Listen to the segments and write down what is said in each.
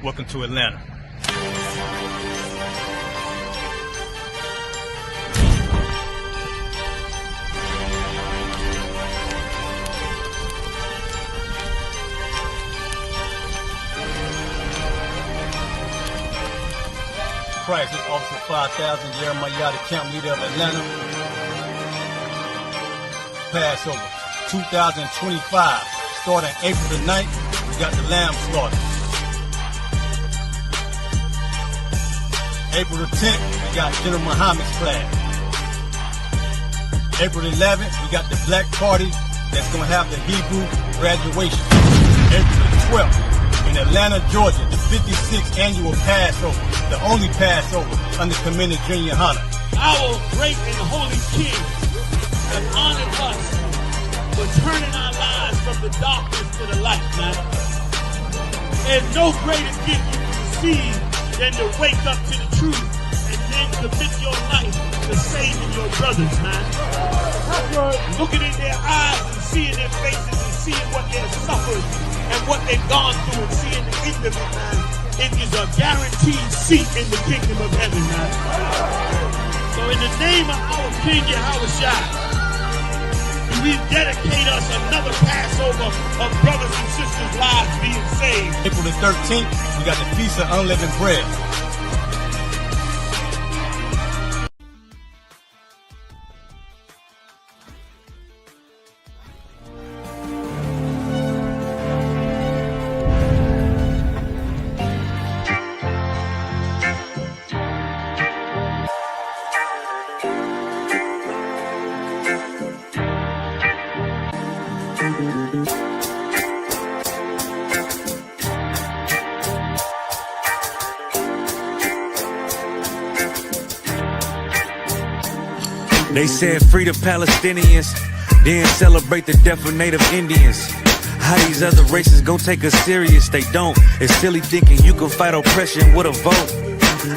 Welcome to Atlanta. Christ, this Officer 5000, Jeremiah, the camp leader of Atlanta. Passover 2025, starting April the 9th, we got the lamb slaughter. April the 10th, we got General Muhammad's flag. April the 11th, we got the black party that's going to have the Hebrew graduation. April the 12th, in Atlanta, Georgia, the 56th annual Passover, the only Passover under Commander Junior Hunter. Our great and holy King has honored us for turning our lives from the darkness to the light, man. There's no greater gift you can receive than to wake up to the truth and then commit your life to saving your brothers, man. Looking in their eyes and seeing their faces and seeing what they've suffered and what they've gone through and seeing the end of it, man. It is a guaranteed seat in the kingdom of heaven, man. So in the name of our King Yahushua, we dedicate us another Passover of brothers and sisters' lives being saved. April the 13th, we got the Feast of Unleavened Bread. They said free the Palestinians, then celebrate the death of native Indians. How these other races gon' take us serious? They don't. It's silly thinking you can fight oppression with a vote.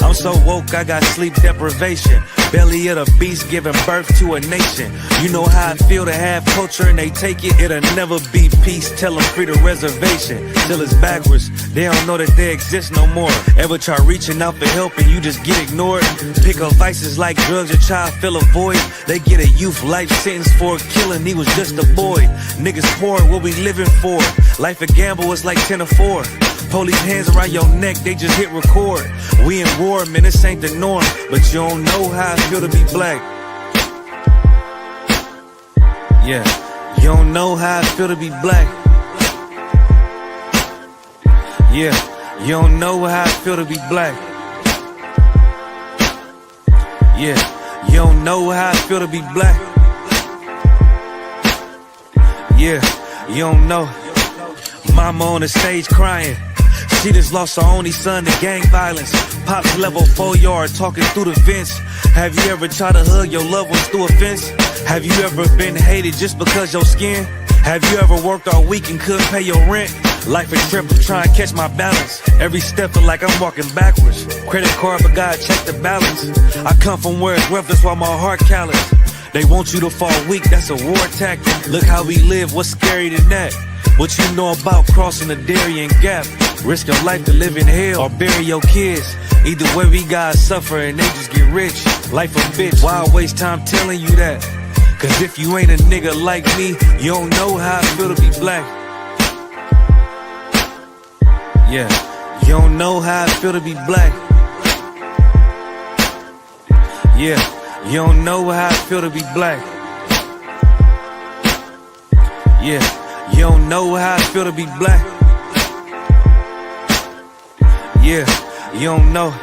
I'm so woke, I got sleep deprivation. Belly of the beast giving birth to a nation. You know how I feel to have culture and they take it. It'll never be peace, tell them free the reservation. Till it's backwards, they don't know that they exist no more. Ever try reaching out for help and you just get ignored? Pick up vices like drugs, your child fill a void. They get a youth life sentence for a killing, he was just a boy. Niggas poor, what we living for? Life a gamble, it's like 10 or 4. Police hands around your neck, they just hit record. We in war, man, this ain't the norm. But you don't know how I feel to be black. Yeah, you don't know how I feel to be black. Yeah, you don't know how I feel to be black. Yeah, you don't know how I feel to be black. Yeah, you don't know. Mama on the stage crying. She just lost her only son to gang violence. Pops level 4 yard talking through the fence. Have you ever tried to hug your loved ones through a fence? Have you ever been hated just because your skin? Have you ever worked all week and couldn't pay your rent? Life a trip, I'm trying to catch my balance. Every step feel like I'm walking backwards. Credit card, but God check the balance. I come from where it's rough, that's why my heart callous. They want you to fall weak, that's a war tactic. Look how we live, what's scary than that? What you know about crossing the Darien Gap? Risk your life to live in hell or bury your kids. Either way we gotta suffer and they just get rich. Life a bitch, why I waste time telling you that? Cause if you ain't a nigga like me, you don't know how I feel to be black. Yeah, you don't know how I feel to be black. Yeah, you don't know how I feel to be black. Yeah, you don't know how I feel to be black. Yeah, you don't know.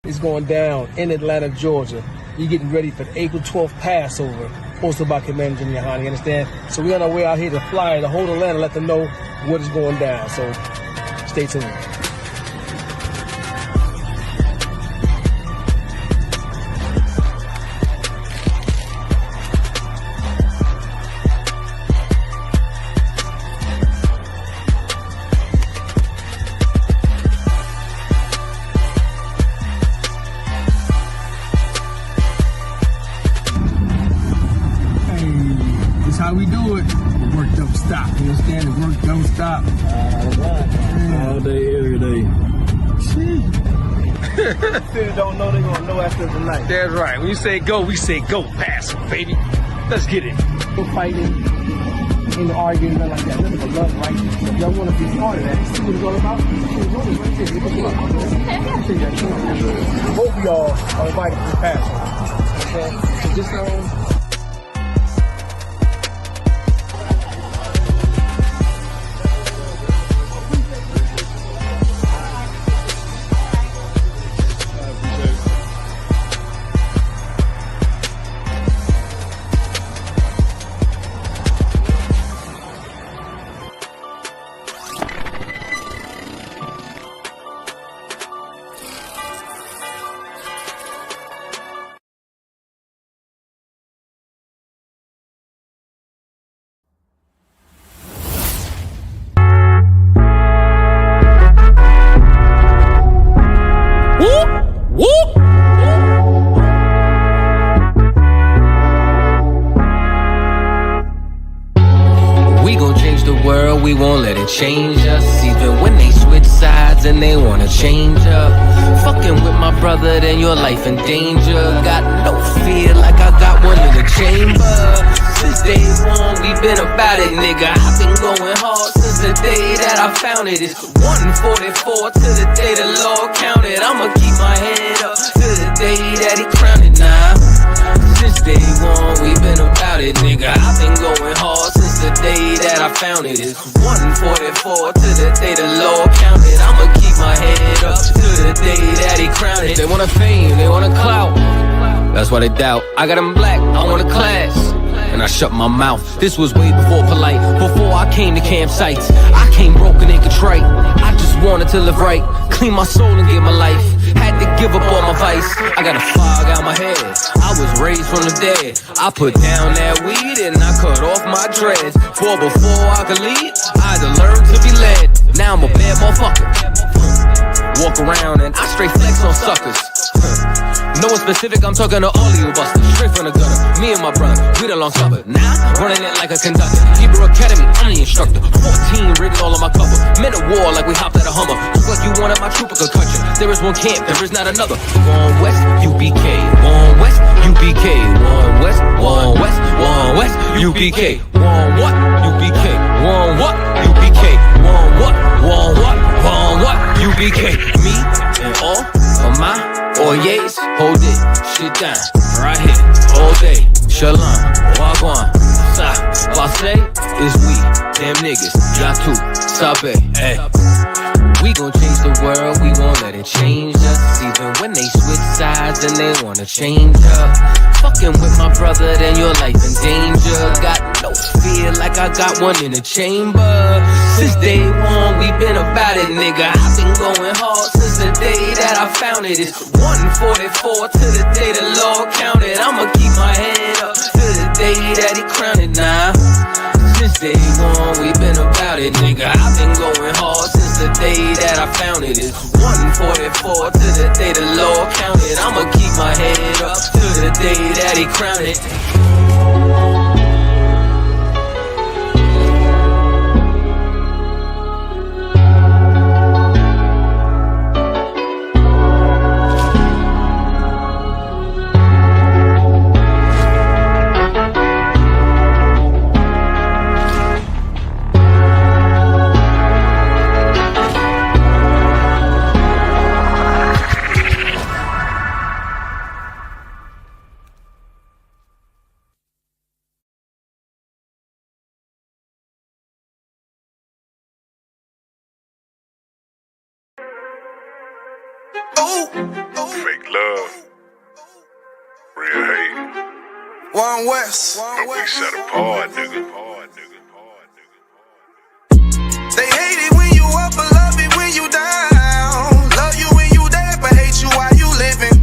It's going down in Atlanta, Georgia. You're getting ready for the April 12th Passover, hosted by Commander Junior Hunter, you understand? So we're on our way out here to fly the whole Atlanta, let them know what is going down. So stay tuned. How we do it. work don't stop. You understand? The work don't stop. All day, every day. City don't know, they gonna know after tonight. That's right. When you say go, we say go. Pass, baby. Let's get it. No fighting, ain't no arguing, nothing like that. Nothing but love, right? If y'all want to be part of that, see what it's all about? Both of y'all are invited to the Passover. Okay? So just We won't let it change us, even when they switch sides and they wanna change up. Fucking with my brother, then your life in danger. Got no fear like I got one in the chamber. Since day one, we been about it, nigga. I've been going hard since the day that I found it. It's 144 to the day the Lord counted. I'ma keep my head up to the day that he crowned it now. Since day one, we been about it, nigga. I've been going hard since the day that I found it. It's 144 to the day the Lord counted. I'ma keep my head up to the day that he crowned it. They want a fame, they want a clout. That's why they doubt. I got them black, I want a class. And I shut my mouth. This was way before polite, before I came to campsites. I came broken and contrite. I just wanted to live right, clean my soul and give my life. Had to give up all my vice. I got a fog out my head. I was raised from the dead. I put down that weed and I cut off my dreads. For before I could lead, I had to learn to be led. Now I'm a bad motherfucker. Walk around and I straight flex on suckers. No one specific, I'm talking to all of you busters. Straight from the gutter, me and my brother, we the long supper. Now, running it like a conductor. Hebrew Academy, I'm the instructor. 14 written all on my cover. Men of war like we hopped at a Hummer. Just like you wanted my trooper could cut you. There is one camp, there is not another. One West, UPK. One West, UPK. One West, one West, one West, UPK. One what? UPK. One what? UPK. One what? One what? One what? UPK. Me and all of my Oyes, hold it, shit down, right here, all day. Shalom, wagwan, sa, passe, is we, them niggas, yatu, sabe, hey. We gon' change the world, we won't let it change us. Even when they switch sides and they wanna change up. Fucking with my brother, then your life in danger. Got no fear like I got one in the chamber. Since day one, we been about it, nigga. I've been going hard since the day that I found it. It's 144 to the day the Lord counted. I'ma keep my head up to the day that he crowned it now. Since day one, we been about it, nigga. I've been going hard since the day that I found it. It's 144 to the day the Lord counted. I'ma keep my head up to the day that he crowned it. Fake love, real hate. One West, But we set apart, nigga. They hate it when you up, but love it when you down. Love you when you there, but hate you while you living.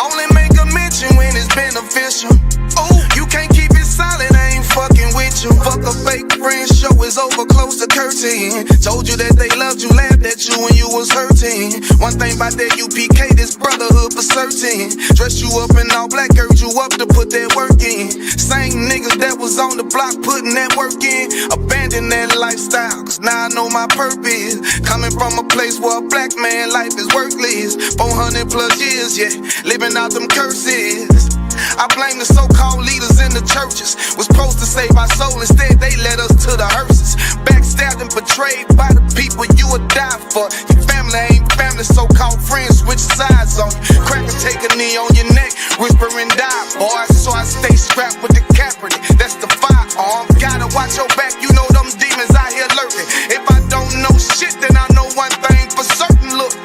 Only make a mention when it's beneficial. Oh, you can't keep it silent, I ain't fucking with you. Fuck a fake friends' show is over, close the curtain. Told you that they loved you, laughed at you when you was hurting. One thing about that UPK, this brotherhood for certain. Dress you up in all black, gird you up to put that work in. Same niggas that was on the block putting that work in. Abandon that lifestyle, cause now I know my purpose. Coming from a place where a black man life is worthless. 400 plus years, yeah, living out them curses. I blame the so-called leaders in the churches. Was supposed to save our soul, instead they led us to the hearses. Backstabbed and betrayed by the people you would die for. Your family ain't family, so-called friends switch sides on you. Crackers take a knee on your neck, whisper and die, boy. So I stay strapped with the Kaepernick, that's the firearm. Gotta watch your back, you know them demons out here lurking. If I don't know shit, then I know one thing for certain, look.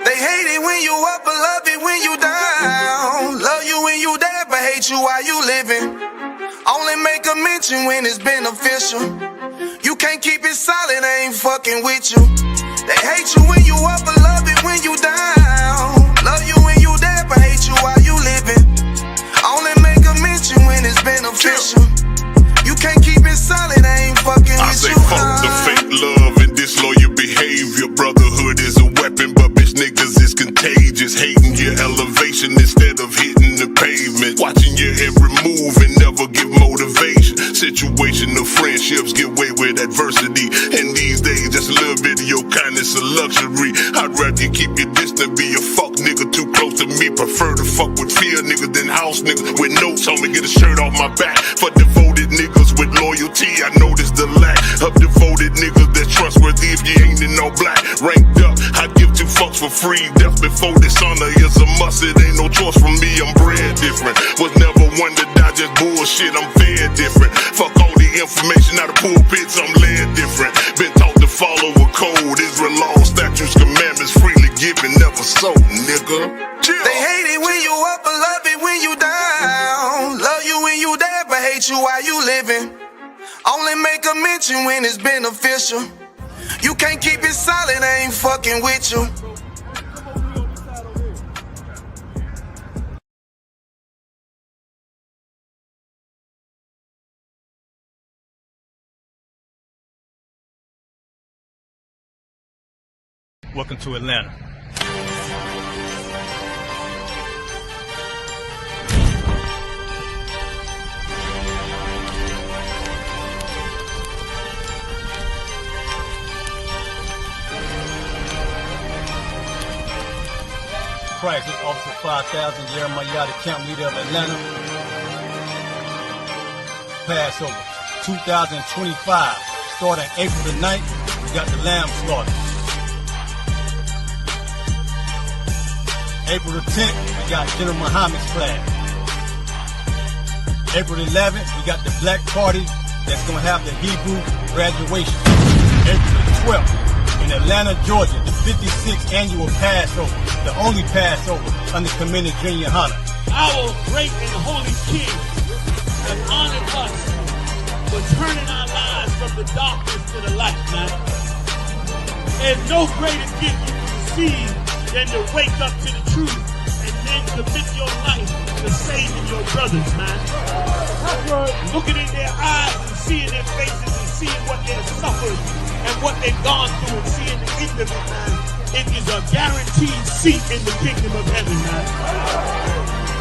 They hate it when you up, but love it when you down. Love you when you there, but hate you while you living. Only make a mention when it's beneficial. You can't keep it solid, I ain't fucking with you. They hate you when you up, but love it when you down. Love you when you there, but hate you while you living. Only make a mention when it's beneficial. You can't keep it solid, I ain't fucking with you. I say fuck the fake love and disloyal behavior. Brotherhood is a weapon, but bitch niggas is contagious. Hating your elevation instead of hitting the pavement. Watching your every move and never give motivation. Situational friendships get away with adversity. And these days just a little bit of your kindness a luxury. I'd rather you keep your distance, be a fuck nigga too close to me. Prefer to fuck with fear niggas than house niggas with notes on me. Get a shirt off my back for devoted niggas with loyalty. I notice the lack of devoted niggas that's trustworthy. If you ain't in no black, ranked up, I'd give two fucks for free. Death before dishonor is a must. It ain't no choice from me. I'm bred different. Was never one to die just bullshit. I'm fair different. Fuck all the information out of pulpits. I'm led different. Been taught to follow a code. Israel law, statutes, commandments, freely given, never sold, nigga. Chill. They hate it when you up, but love it when you down. Love you when you there, but hate you while you living. Only make a mention when it's beneficial. You can't keep it solid, I ain't fucking with you. Welcome to Atlanta. Crisis Officer 5000, Jeremiah, the camp leader of Atlanta. Passover 2025, starting April the 9th, we got the lamb slaughter. April the 10th, we got General Muhammad's flag. April the 11th, we got the black party that's going to have the Hebrew graduation. April the 12th, in Atlanta, Georgia, the 56th annual Passover, the only Passover under Commander Junior Hunter. Our great and holy King has honored us for turning our lives from the darkness to the light, man. There's no greater gift you can receive than to wake up to the truth and then commit your life to saving your brothers, man. Looking in their eyes and seeing their faces and seeing what they've suffered and what they've gone through and seeing the end of it, man. It is a guaranteed seat in the kingdom of heaven, man.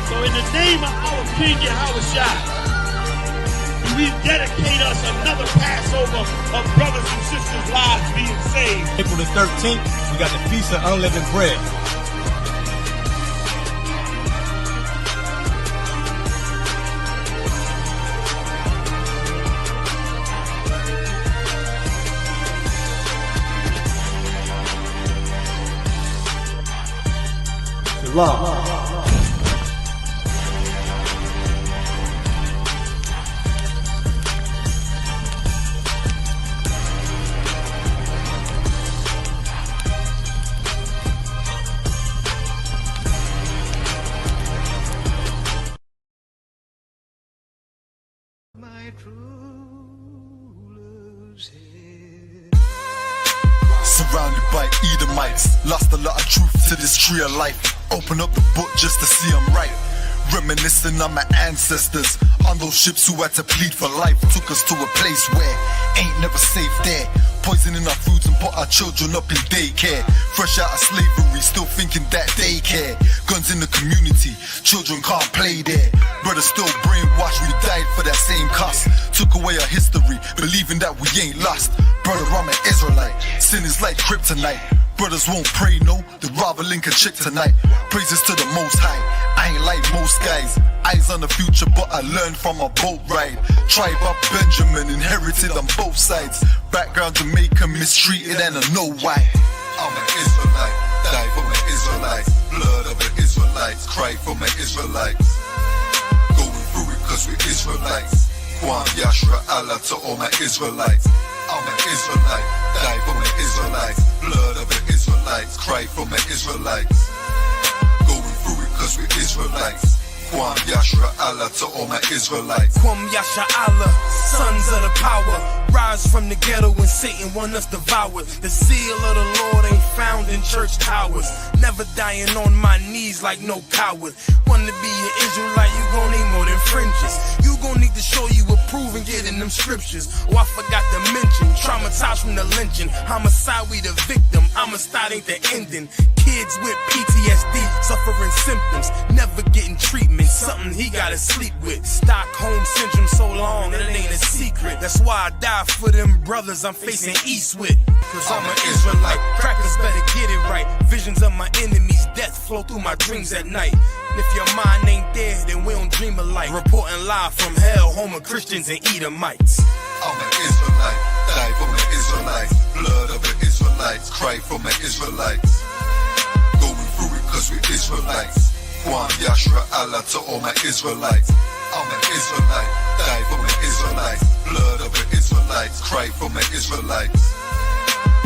So in the name of our King Yahushua, we dedicate us another Passover of brothers and sisters' lives being saved. April the 13th, we got the Feast of Unleavened Bread. Shalom. Surrounded by Edomites, lost a lot of truth to this tree of life. Open up the book just to see I'm right. Reminiscing on my ancestors, on those ships who had to plead for life. Took us to a place where ain't never safe there. Poisoning our foods and put our children up in daycare. Fresh out of slavery, still thinking that they care. Guns in the community, children can't play there. Brothers still brainwashed, we died for that same cause. Took away our history, believing that we ain't lost. Brother, I'm an Israelite, sin is like kryptonite. Brothers won't pray, no, they'd rather link a chick tonight. Praises to the Most High, I ain't like most guys. Eyes on the future, but I learned from a boat ride. Tribe of Benjamin, inherited on both sides. Background Jamaican, mistreated and I know why. I'm an Israelite, die for my Israelites. Blood of the Israelites, cry for my Israelites. Going through it cause we're Israelites. Kwam Yashra Allah to all my Israelites. I'm an Israelite, die for my Israelites. Blood of the Israelites, cry for my Israelites. Going through it cause we're Israelites. Kwam Yashra Allah to all my Israelites. Kwam Yasha Allah, sons of the power. Rise from the ghetto when Satan want us devoured. The seal of the Lord ain't found in church towers. Never dying on my knees like no coward. Wanna be an Israelite, you gon' need more than fringes. You gon' need to show you approve and get in them scriptures. Oh, I forgot to mention, traumatized from the lynching. Homicide, we the victim, homicide ain't the ending. Kids with PTSD, suffering symptoms, never getting treatment, something he gotta sleep with. Stockholm syndrome so long that it ain't a secret. That's why I die for them brothers I'm facing east with. Cause I'm an Israelite, crackers better get it right. Visions of my enemies, death flow through my dreams at night. And if your mind ain't there, then we don't dream alike. Reporting live from hell, home of Christians and Edomites. I'm an Israelite, die for my Israelites. Blood of the Israelites, cry for my Israelites. Going through it cause we're Israelites. Kwam Yashra Allah to all my Israelites. I'm an Israelite, die for my Israelites. Blood of the Israelites, cry for my Israelites.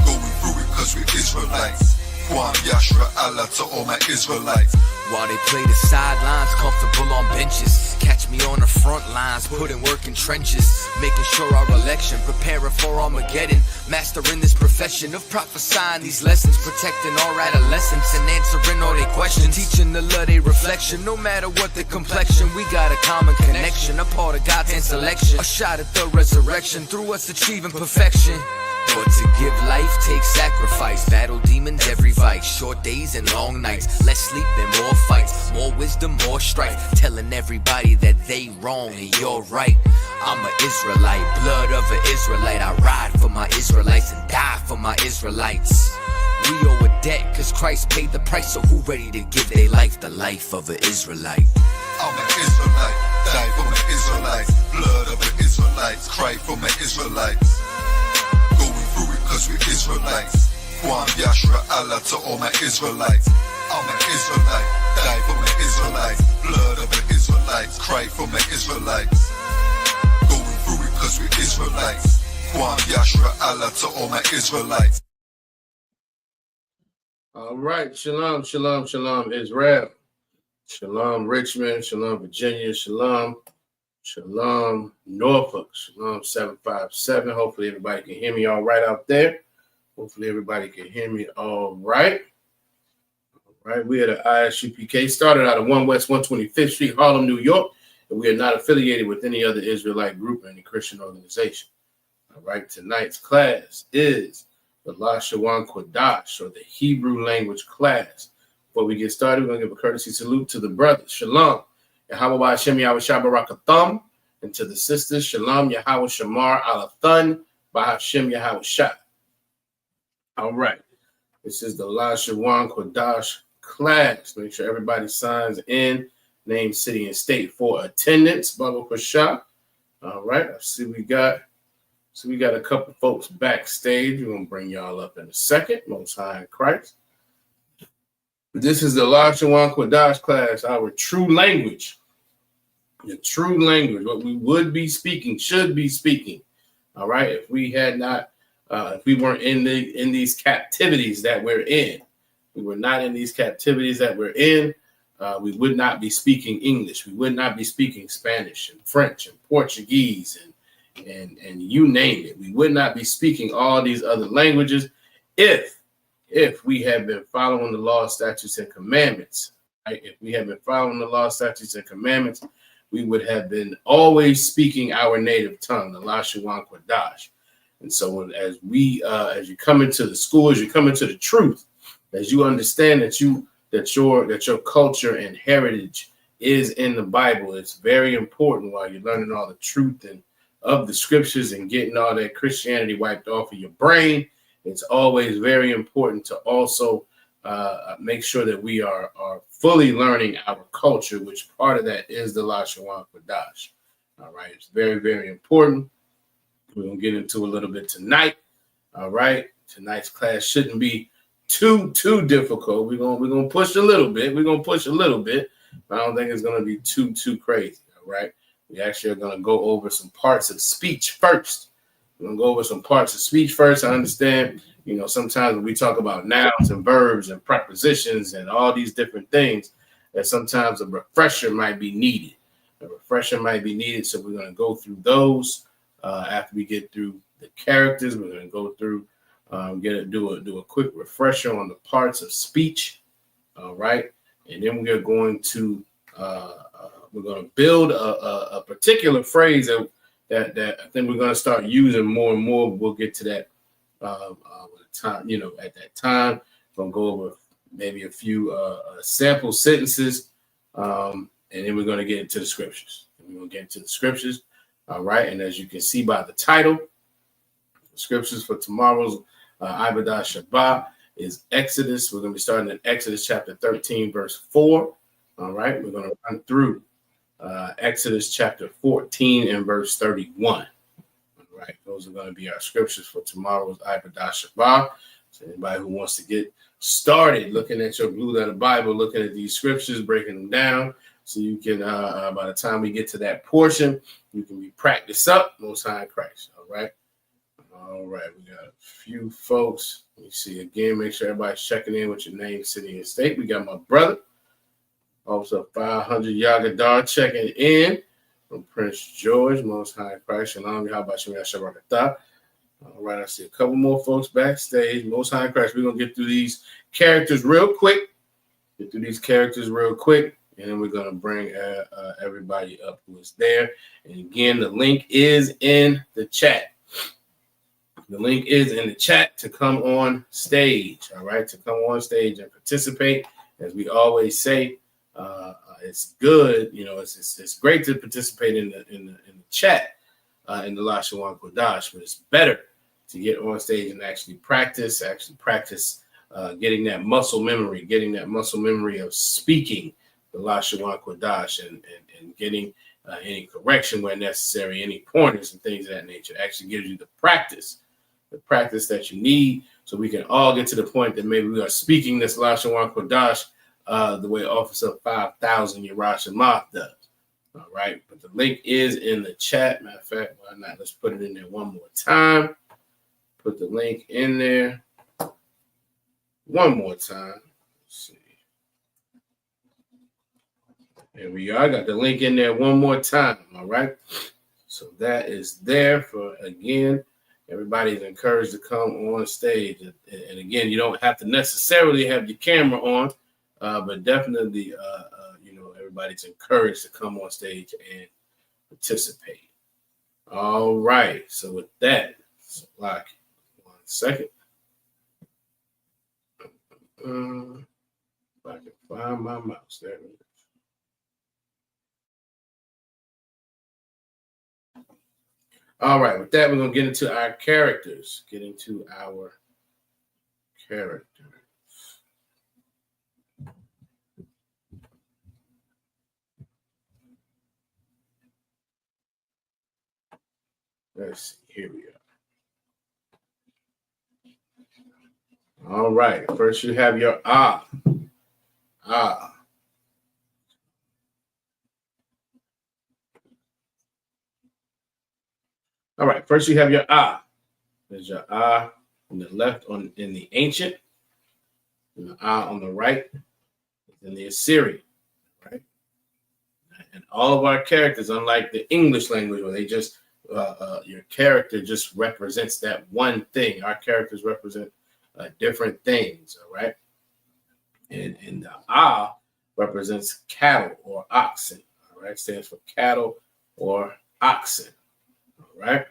Going through it cause we're Israelites. Kwam Yashra Allah to all my Israelites. While they play the sidelines, comfortable on benches. Catch me on the front lines, putting work in trenches. Making sure our election, preparing for Armageddon. Mastering this profession of prophesying these lessons. Protecting our adolescents and answering all their questions. Teaching the love, their reflection. No matter what the complexion, we got a common connection. A part of God's hand selection. A shot at the resurrection, through us achieving perfection. But to give life takes sacrifice. Battle demons every vice. Short days and long nights. Less sleep and more fights. More wisdom, more strife. Telling everybody that they wrong and you're right. I'm an Israelite, blood of an Israelite. I ride for my Israelites and die for my Israelites. We owe a debt cause Christ paid the price. So who ready to give their life the life of an Israelite? I'm an Israelite, die for my Israelites. Blood of the Israelites, cry for my Israelites. Going through it cause we're Israelites. Kwam Yashra Allah to all my Israelites. I'm an Israelite, die for my Israelites. Blood of the Israelites, cry for my Israelites. Going through it cause we're Israelites. Kwam Yashra Allah to all my Israelites. All right, shalom, shalom, shalom, Israel. Shalom, Richmond. Shalom, Virginia. Shalom, shalom, Norfolk. Shalom, 757. Hopefully everybody can hear me all right out there. Hopefully everybody can hear me all right. All right, we are the ISUPK. Started out of 1 West 125th Street, Harlem, New York. And we are not affiliated with any other Israelite group or any Christian organization. All right, tonight's class is the Lashawan Qadash, or the Hebrew language class. Before we get started, we're going to give a courtesy salute to the brothers. Shalom. Yahweh Hashem Yahweh Shabarakatham. And to the sisters, Shalom Yahweh Shamar Alathan Bahashem Yahweh Shah. All right. This is the Lashawan Qadash class. Make sure everybody signs in. Name, city, and state for attendance. Baba Pasha. All right. I see we got a couple folks backstage. We're going to bring y'all up in a second. Most High in Christ. This is the Lashawan Qadash class, our true language. The true language, what we would be speaking, should be speaking. All right. If we had not, if we weren't in these captivities that we're in, we were not in these captivities that we're in, we would not be speaking English. We would not be speaking Spanish and French and Portuguese and you name it. We would not be speaking all these other languages if we had been following the law, statutes, and commandments, Right? If we had been following the law, statutes, and commandments, we would have been always speaking our native tongue, the Lashawan Qadash. And so as you come into the schools, you come into the truth, as you understand that your culture and heritage is in the Bible, it's very important while you're learning all the truth and of the scriptures and getting all that Christianity wiped off of your brain. It's always very important to also make sure that we are fully learning our culture, which part of that is the Lashawan Qadash. All right, it's very, very important. We're gonna get into a little bit tonight. All right, tonight's class shouldn't be too difficult. We're gonna push a little bit. But I don't think it's gonna be too crazy. All right, we actually are gonna go over some parts of speech first. We're gonna go over some parts of speech first. I understand, sometimes when we talk about nouns and verbs and prepositions and all these different things, that sometimes a refresher might be needed. So we're gonna go through those after we get through the characters. We're gonna go through. Do a quick refresher on the parts of speech, all right, and then we're going to build a particular phrase that I think we're going to start using more and more. We'll get to that time. At that time, we're going to go over maybe a few sample sentences, and then we're going to get into the scriptures. All right, and as you can see by the title, the scriptures for tomorrow's Ibadah Shabbat is Exodus. We're going to be starting in Exodus chapter 13, verse 4. All right, we're going to run through Exodus chapter 14 and verse 31. All right, those are going to be our scriptures for tomorrow's Ibadah Shabbat. So anybody who wants to get started looking at your blue letter Bible, looking at these scriptures, breaking them down, so you can, by the time we get to that portion, you can be practiced up, Most High in Christ. All right. All right, we got a few folks. Let me see again. Make sure everybody's checking in with your name, city, and state. We got my brother, Officer 500 Yagadar, checking in from Prince George, Most High in Christ. Shalom, how about you? All right, I see a couple more folks backstage. Most High in Christ. We're gonna get through these characters real quick. And then we're gonna bring everybody up who is there. And again, the link is in the chat. The link is in the chat to come on stage, all right, to come on stage and participate. As we always say, it's good, it's great to participate in the chat in the Lashawan Qadash, but it's better to get on stage and actually practice getting that muscle memory of speaking the Lashawan Qadash and getting any correction where necessary, any pointers and things of that nature. It actually gives you the practice that you need, so we can all get to the point that maybe we are speaking this Lashawan Qadash the way Officer 5000 Yerushalayim does. All right, but the link is in the chat. Matter of fact, why not? Let's put it in there one more time. Put the link in there one more time. Let's see. There we are. I got the link in there one more time. All right, so that is there for, again, everybody's encouraged to come on stage. And again, you don't have to necessarily have your camera on, but definitely, everybody's encouraged to come on stage and participate. All right. So with that, like 1 second. If I can find my mouse, there it is. All right, with that, we're going to get into our characters. Let's see, here we are. All right, first you have your ah. All right, first you have your ah. There's your ah on the left in the ancient, and the ah on the right in the Assyrian, right? And all of our characters, unlike the English language, where they just your character just represents that one thing. Our characters represent different things, all right? And the ah represents cattle or oxen. All right, stands for cattle or oxen. All right.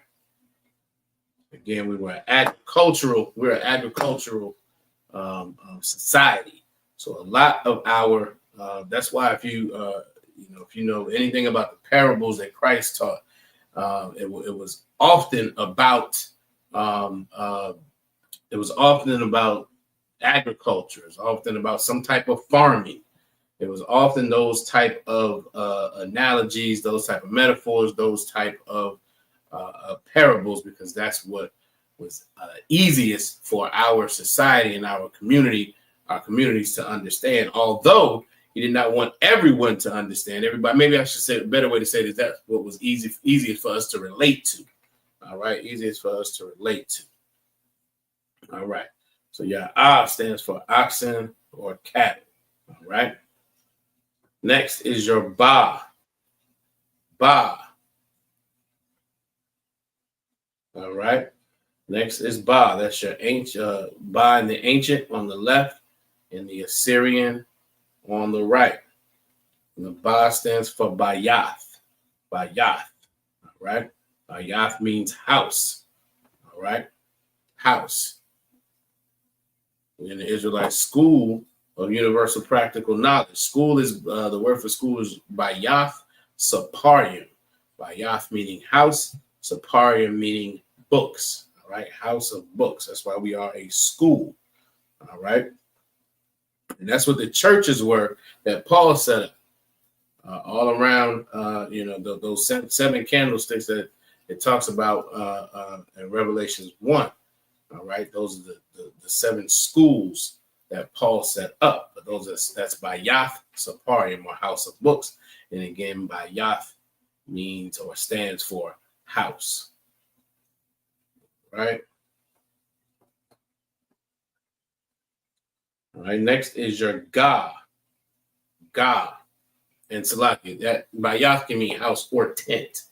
Again, we're an agricultural society. So a lot of our that's why if you know anything about the parables that Christ taught, it was often about agriculture. It's often about some type of farming. It was often those type of analogies, those type of metaphors, those type of parables, because that's what was easiest for our society and our communities to understand. Although he did not want everyone to understand, everybody. Maybe I should say a better way to say it is that's what was easiest for us to relate to. All right, easiest for us to relate to. All right. So yeah, stands for oxen or cattle. All right. Next is your ba. Ba. All right. Next is ba. That's your ancient ba in the ancient on the left, and the Assyrian on the right. And the ba stands for bayath. Bayath. All right. Bayath means house. All right. House. In the Israelite school of universal practical knowledge, school is the word for school is bayath saparium. Bayath meaning house, saparium meaning books. All right, house of books. That's why we are a school. All right, and that's what the churches were that Paul set up all around. Those seven candlesticks that it talks about in Revelations 1. All right, those are the seven schools that Paul set up. But that's Bayath Saparium, or house of books. And again, Bayath means or stands for house. Right. All right. Next is your Ga. Ga. And Salaki. That Bayath can mean house or tent.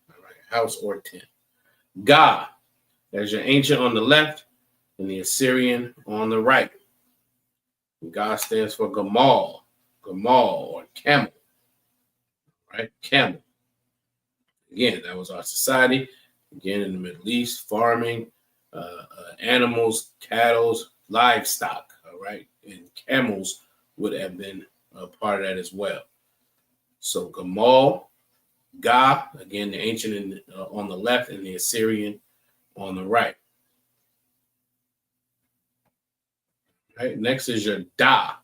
All right. House or tent. Ga. There's your ancient on the left and the Assyrian on the right. God stands for Gamal or camel, right? Camel. Again, that was our society. Again, in the Middle East, farming, animals, cattle, livestock, all right? And camels would have been a part of that as well. So Gamal, Ga, again, the ancient on the left and the Assyrian on the right. Right. Next is your Da.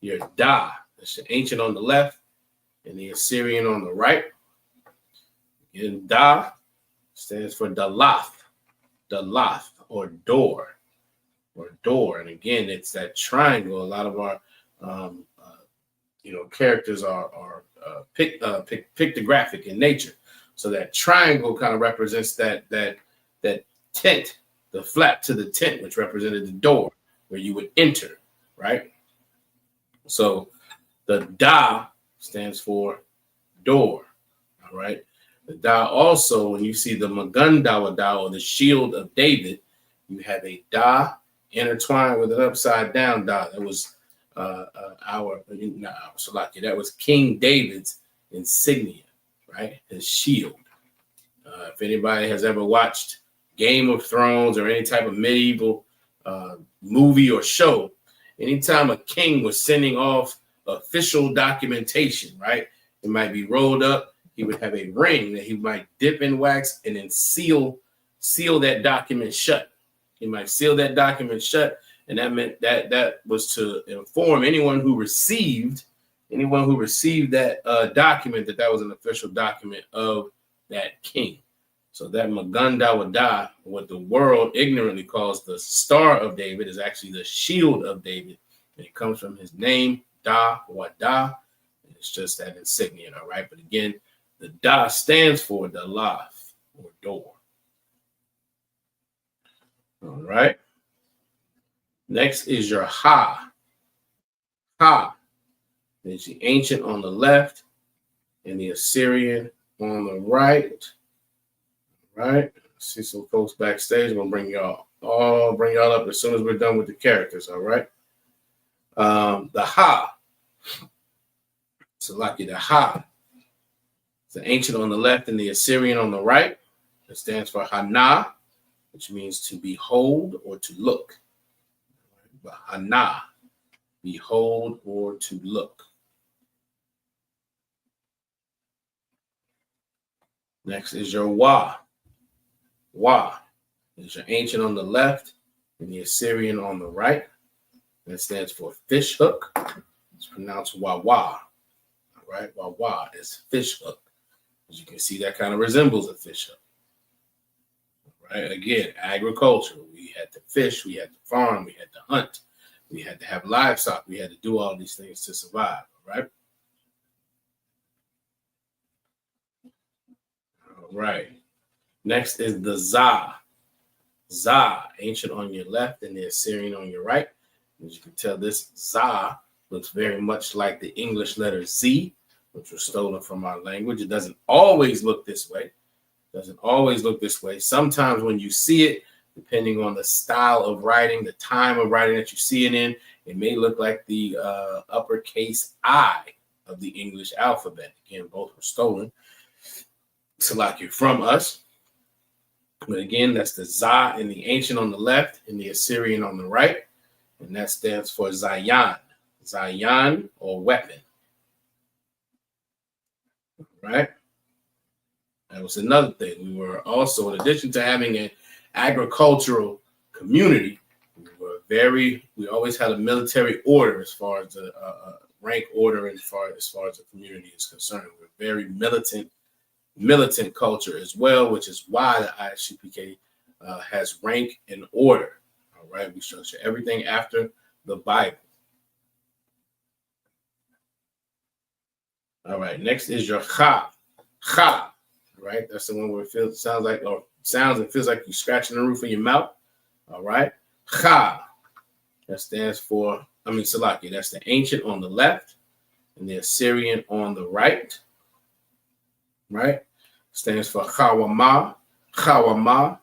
Your Da. That's the ancient on the left and the Assyrian on the right. And Da stands for Dalath. Dalath, or door. Or door. And again, it's that triangle. A lot of our characters are pictographic in nature. So that triangle kind of represents that tent, the flap to the tent, which represented the door where you would enter, right? So the Da stands for door, all right? The Da also, when you see the Magun Dawada, or the shield of David, you have a Da intertwined with an upside down Da. That was that was King David's insignia, right? His shield. If anybody has ever watched Game of Thrones or any type of medieval movie or show, anytime a king was sending off official documentation, right? It might be rolled up. He would have a ring that he might dip in wax and then seal that document shut. He might seal that document shut, and that meant that was to inform anyone who received that document that was an official document of that king. So that Magun Dawada, what the world ignorantly calls the Star of David, is actually the shield of David. And it comes from his name, Dawada. It's just that insignia, all right? But again, the Da stands for Dalath, or door. All right. Next is your Ha. Ha. There's the ancient on the left and the Assyrian on the right. Right. See some folks backstage. I'm gonna bring y'all up as soon as we're done with the characters. All right. The Ha. Salaki the Ha. It's the ancient on the left and the Assyrian on the right. It stands for Hana, which means to behold or to look. But Hana, behold or to look. Next is your Wa. Wa is your ancient on the left and the Assyrian on the right. That stands for fish hook. It's pronounced Wawa. All right, Wawa is fish hook. As you can see, that kind of resembles a fish hook. Right? Again, agriculture. We had to fish, we had to farm, we had to hunt, we had to have livestock, we had to do all these things to survive. All right. Next is the Za. Za, ancient on your left and the Assyrian on your right. As you can tell, this Za looks very much like the English letter Z, which was stolen from our language. It doesn't always look this way. Sometimes when you see it, depending on the style of writing, the time of writing that you see it in, it may look like the uppercase I of the English alphabet. Again, both were stolen. Salaki from us. But again, that's the Za in the ancient on the left and the Assyrian on the right. And that stands for Zayan. Zayan or weapon. Right? That was another thing. We were also, in addition to having an agricultural community, we always had a military order as far as the rank order and as far as the community is concerned. We're very militant culture as well, which is why the ISUPK has rank and order. All right, we structure everything after the Bible. All right, next is your Cha. Cha, right? That's the one where it sounds and feels like you're scratching the roof of your mouth. All right, Cha. That stands for, Salaki. That's the ancient on the left and the Assyrian on the right. Right? Stands for Chawama. Chawama,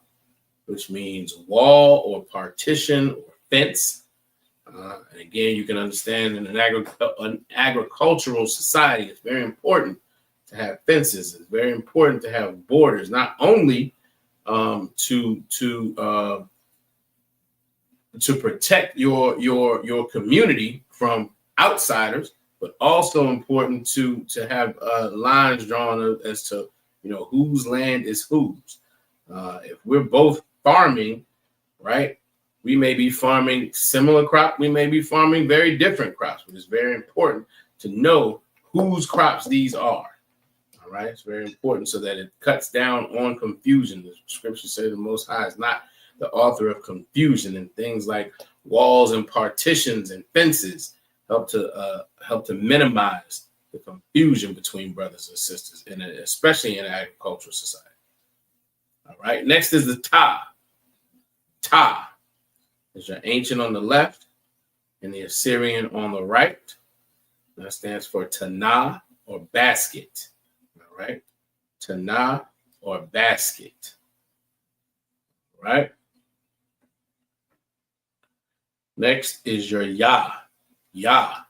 which means wall or partition or fence. And again, you can understand in an agricultural society, it's very important to have fences. It's very important to have borders, not only to protect your community from outsiders, but also important to have lines drawn as to whose land is whose. If we're both farming, right? We may be farming similar crop. We may be farming very different crops, but it's very important to know whose crops these are. All right, it's very important so that it cuts down on confusion. The scriptures say the Most High is not the author of confusion, and things like walls and partitions and fences help to minimize the confusion between brothers and sisters, and especially in an agricultural society. All right, next is the Ta. Ta is your ancient on the left and the Assyrian on the right. That stands for Tana or basket. All right, Tana or basket. All right. Next is your Ya. Ya.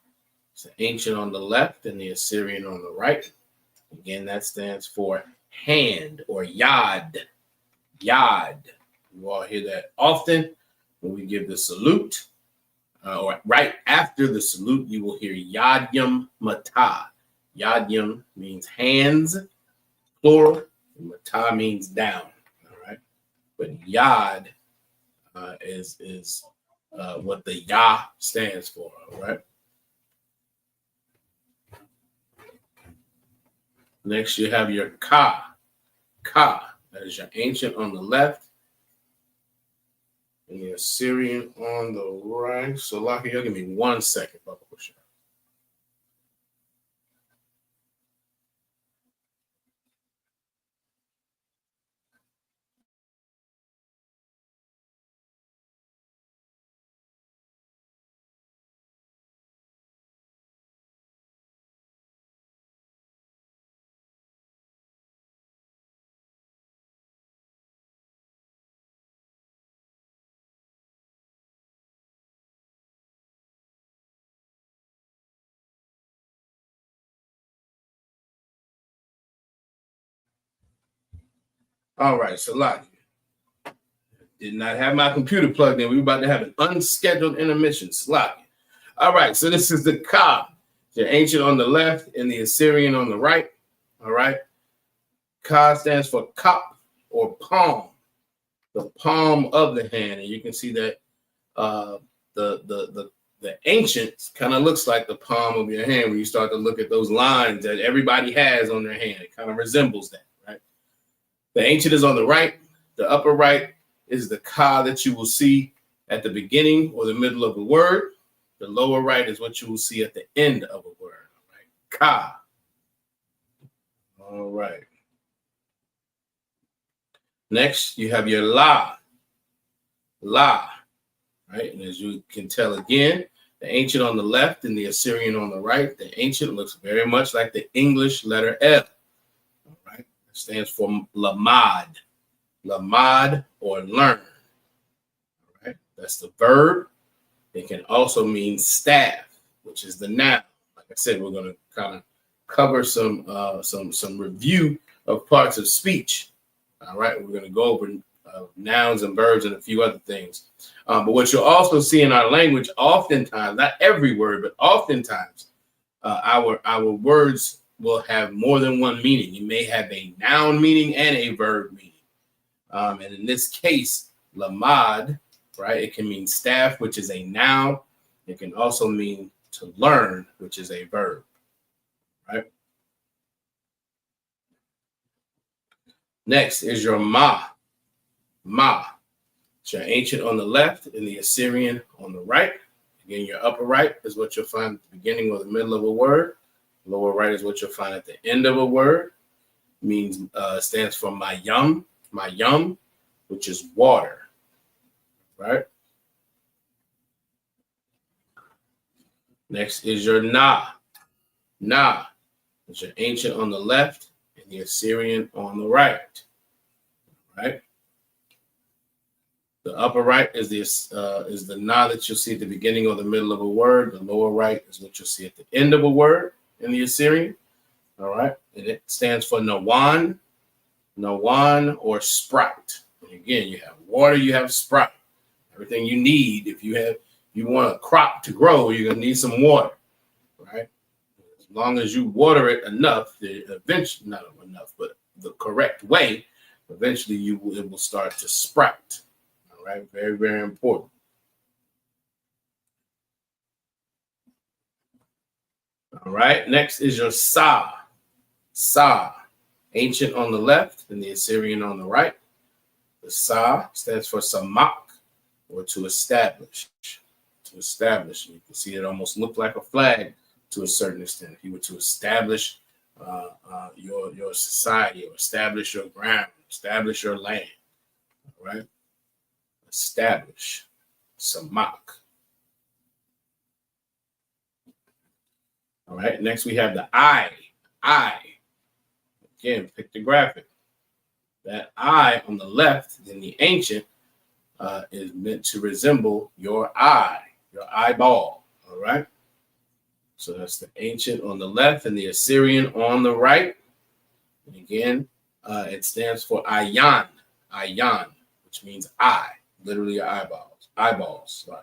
It's the ancient on the left and the Assyrian on the right. Again, that stands for hand or yad. Yad. You all hear that often when we give the salute. Or right after the salute, you will hear Yadyam Mata. Yadyam means hands, plural, and Mata means down. All right. But Yad is what the Yah stands for. All right. Next, you have your Ka. Ka. That is your ancient on the left and the Assyrian on the right. So, Lockie, give me 1 second, Bubba. All right, so did not have my computer plugged in. We were about to have an unscheduled intermission. Slocky. All right, so this is the Ka, the ancient on the left and the Assyrian on the right. All right. Ka stands for kap or palm, the palm of the hand. And you can see that the ancient kind of looks like the palm of your hand when you start to look at those lines that everybody has on their hand. It kind of resembles that, right? The ancient is on the right. The upper right is the Ka that you will see at the beginning or the middle of a word. The lower right is what you will see at the end of a word. All right? Ka. All right. Next, you have your La. La. Right? And as you can tell again, the ancient on the left and the Assyrian on the right. The ancient looks very much like the English letter L. All right? It stands for Lamad. Lamad or learn. All right? That's the verb. It can also mean staff, which is the noun. Like I said, we're going to kind of cover some review of parts of speech. All right, we're going to go over nouns and verbs and a few other things. But what you'll also see in our language, oftentimes, not every word, but oftentimes, our words will have more than one meaning. You may have a noun meaning and a verb meaning. And in this case, lamad, right? It can mean staff, which is a noun. It can also mean to learn, which is a verb, right? Next is your ma. Ma. It's your ancient on the left and the Assyrian on the right. Again, your upper right is what you'll find at the beginning or the middle of a word. Lower right is what you'll find at the end of a word. Stands for mayam, which is water, right? Next is your na. Na is your ancient on the left and the Assyrian on the right, right? The upper right is the na that you'll see at the beginning or the middle of a word. The lower right is what you'll see at the end of a word in the Assyrian, all right? And it stands for nawan or sprout. And again, you have water, you have sprout. Everything you need, if you want a crop to grow, you're gonna need some water, right? As long as you water it enough, eventually, not enough, but the correct way, eventually it will start to sprout. All right, very, very important. All right, next is your sa. Sa, ancient on the left and the Assyrian on the right. The sa stands for samak, or to establish. To establish. You can see it almost look like a flag to a certain extent. If you were to establish your society, or establish your ground, establish your land, all right? Establish, samak. All right, next we have the I. Again, pictographic. That I on the left in the ancient is meant to resemble your eye, your eyeball, all right? So that's the ancient on the left and the Assyrian on the right. And again, it stands for ayan, which means eye, literally your eyeballs. Sorry.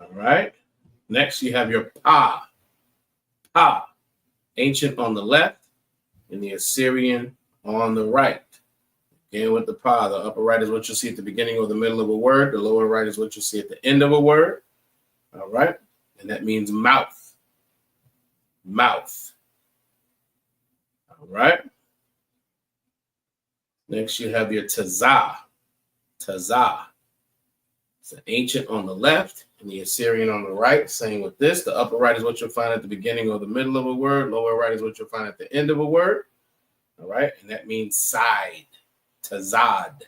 All right. Next, you have your pa, ancient on the left and the Assyrian on the right. Again, with the pa, the upper right is what you'll see at the beginning or the middle of a word. The lower right is what you'll see at the end of a word. All right. And that means mouth. Mouth. All right. Next, you have your taza. Taza. It's an ancient on the left and the Assyrian on the right. Same with this. The upper right is what you'll find at the beginning or the middle of a word. Lower right is what you'll find at the end of a word. All right. And that means side. Tazad.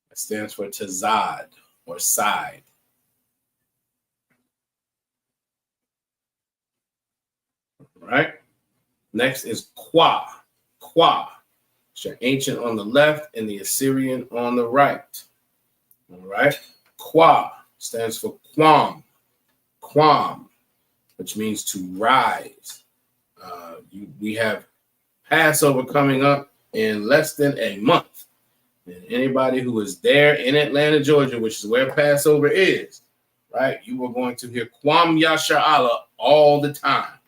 That stands for tazad or side. All right. Next is qua. Qua. It's your ancient on the left and the Assyrian on the right. All right. Qua stands for quam, which means to rise, we have Passover coming up in less than a month. And anybody who is there in Atlanta, Georgia, which is where Passover is, right? You are going to hear Kwam Yasha'Allah all the time.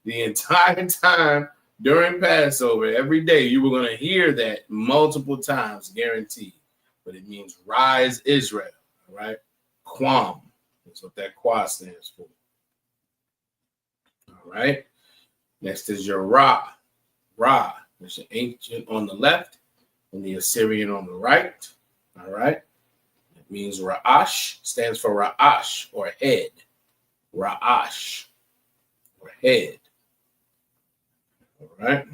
The entire time during Passover, every day, you were going to hear that multiple times, guaranteed. But it means rise Israel, all right? Kwam. That's what that Kwa stands for. All right. Next is your Ra. Ra. There's an ancient on the left and the Assyrian on the right. All right. It means Ra'ash, stands for Ra'ash or head. Ra'ash or head. All right.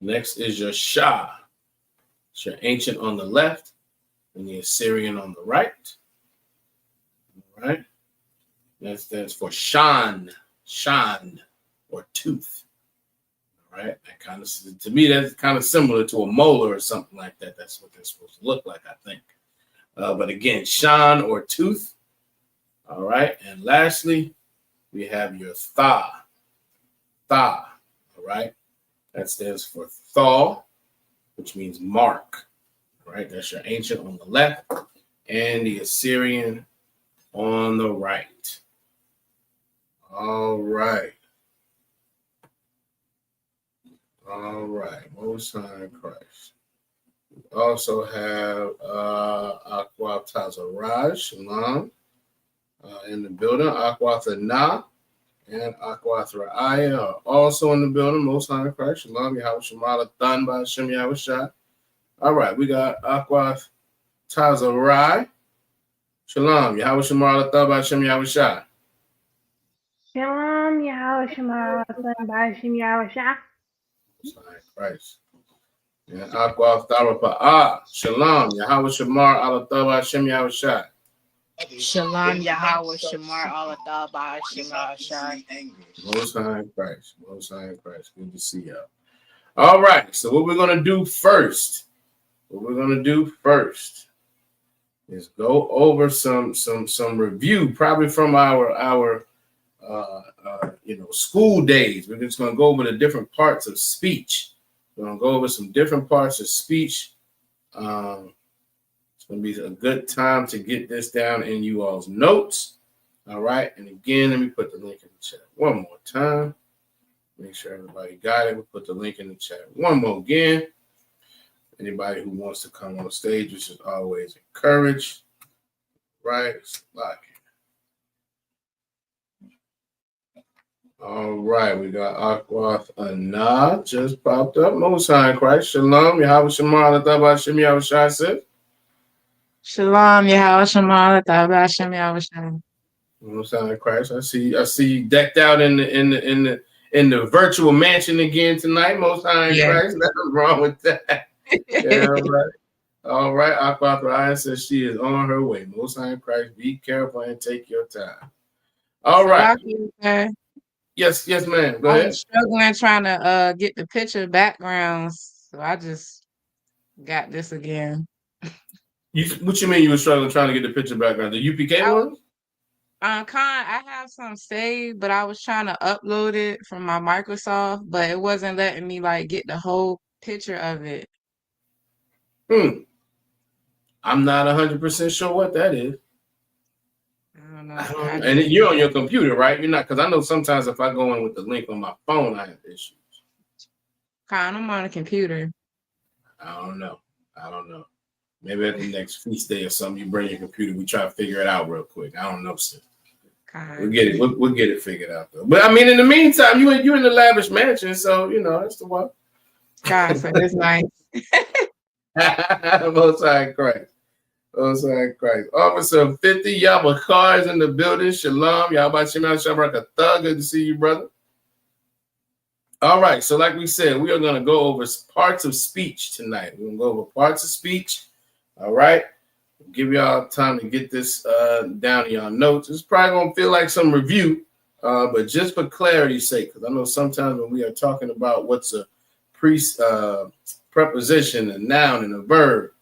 Next is your Shah. It's your ancient on the left and the Assyrian on the right. All right. That stands for Shan, or tooth. All right. That kind of, to me, that's kind of similar to a molar or something like that. That's what they're supposed to look like, I think. But again, Shan or tooth. All right. And lastly, we have your Tha. Tha. All right. That stands for Thaw, which means mark. All right. That's your ancient on the left and the Assyrian on the right. All right. All right. Most High Christ. We also have Aqua Tazaraj, Shalom, in the building. Aqua Thana and Aqua Thraya are also in the building. Most High Christ, Shalom, Yahweh Shemala, Than by Hashem Yahweh Shai. All right. We got Aqua Tazaraj. Shalom, Yahweh Shemala, Than by Hashem Yahweh Shai. Shalom, Yahweh Shemar, Bashim Yahweh Shah. Christ. And Aqua Tharapa. Shalom, Yahweh Shemar, Alataba, Hashem Yahweh Shai. Shalom, Yahweh Shemar, Alataba, Hashem Yahweh Shai. Most High Christ. Most High Christ. Good to see y'all. All right. So what we're gonna do first? Is go over some review, probably from our school days. We're just going to go over the different parts of speech. We're going to go over some different parts of speech. It's going to be a good time to get this down in you all's notes. All right. And again, let me put the link in the chat one more time. Make sure everybody got it. We'll put the link in the chat one more again. Anybody who wants to come on stage, which is always encouraged. Right. Lock it. All right, we got Aquath Anah just popped up. Most High in Christ. Shalom. Yahweh Shemar, Lataba Hashem Yahweh Shai said. Shalom, Yahweh Shemar, Lataba Hashem Yahweh Shai. Most High in Christ. I see you decked out in the virtual mansion again tonight. Most High in Christ. Nothing wrong with that. Yeah, all right. Aquath Anah says she is on her way. Most High in Christ. Be careful and take your time. All right. Yes, ma'am. Go ahead. I was struggling trying to get the picture backgrounds, so I just got this again. What you mean you were struggling trying to get the picture background? The UPK one? I have some saved, but I was trying to upload it from my Microsoft, but it wasn't letting me get the whole picture of it. I'm not 100% sure what that is. I don't know. And you're on your computer, right? You're not, because I know sometimes if I go in with the link on my phone, I have issues. I'm on a computer. I don't know. Maybe at the next feast day or something, you bring your computer. We try to figure it out real quick. I don't know, sis. We'll get it. We'll get it figured out though. But I mean, in the meantime, you're in the lavish mansion, so that's the one. God, so it's nice. Most High Christ. Most High Christ. Officer 50, Yabakar is in the building. Shalom. Yahweh Shemar Shabrak Thug. Good to see you, brother. All right. So, like we said, we are going to go over parts of speech tonight. We're going to go over parts of speech. All right. Give y'all time to get this down in y'all notes. It's probably going to feel like some review, but just for clarity's sake, because I know sometimes when we are talking about what's a preposition, a noun, and a verb,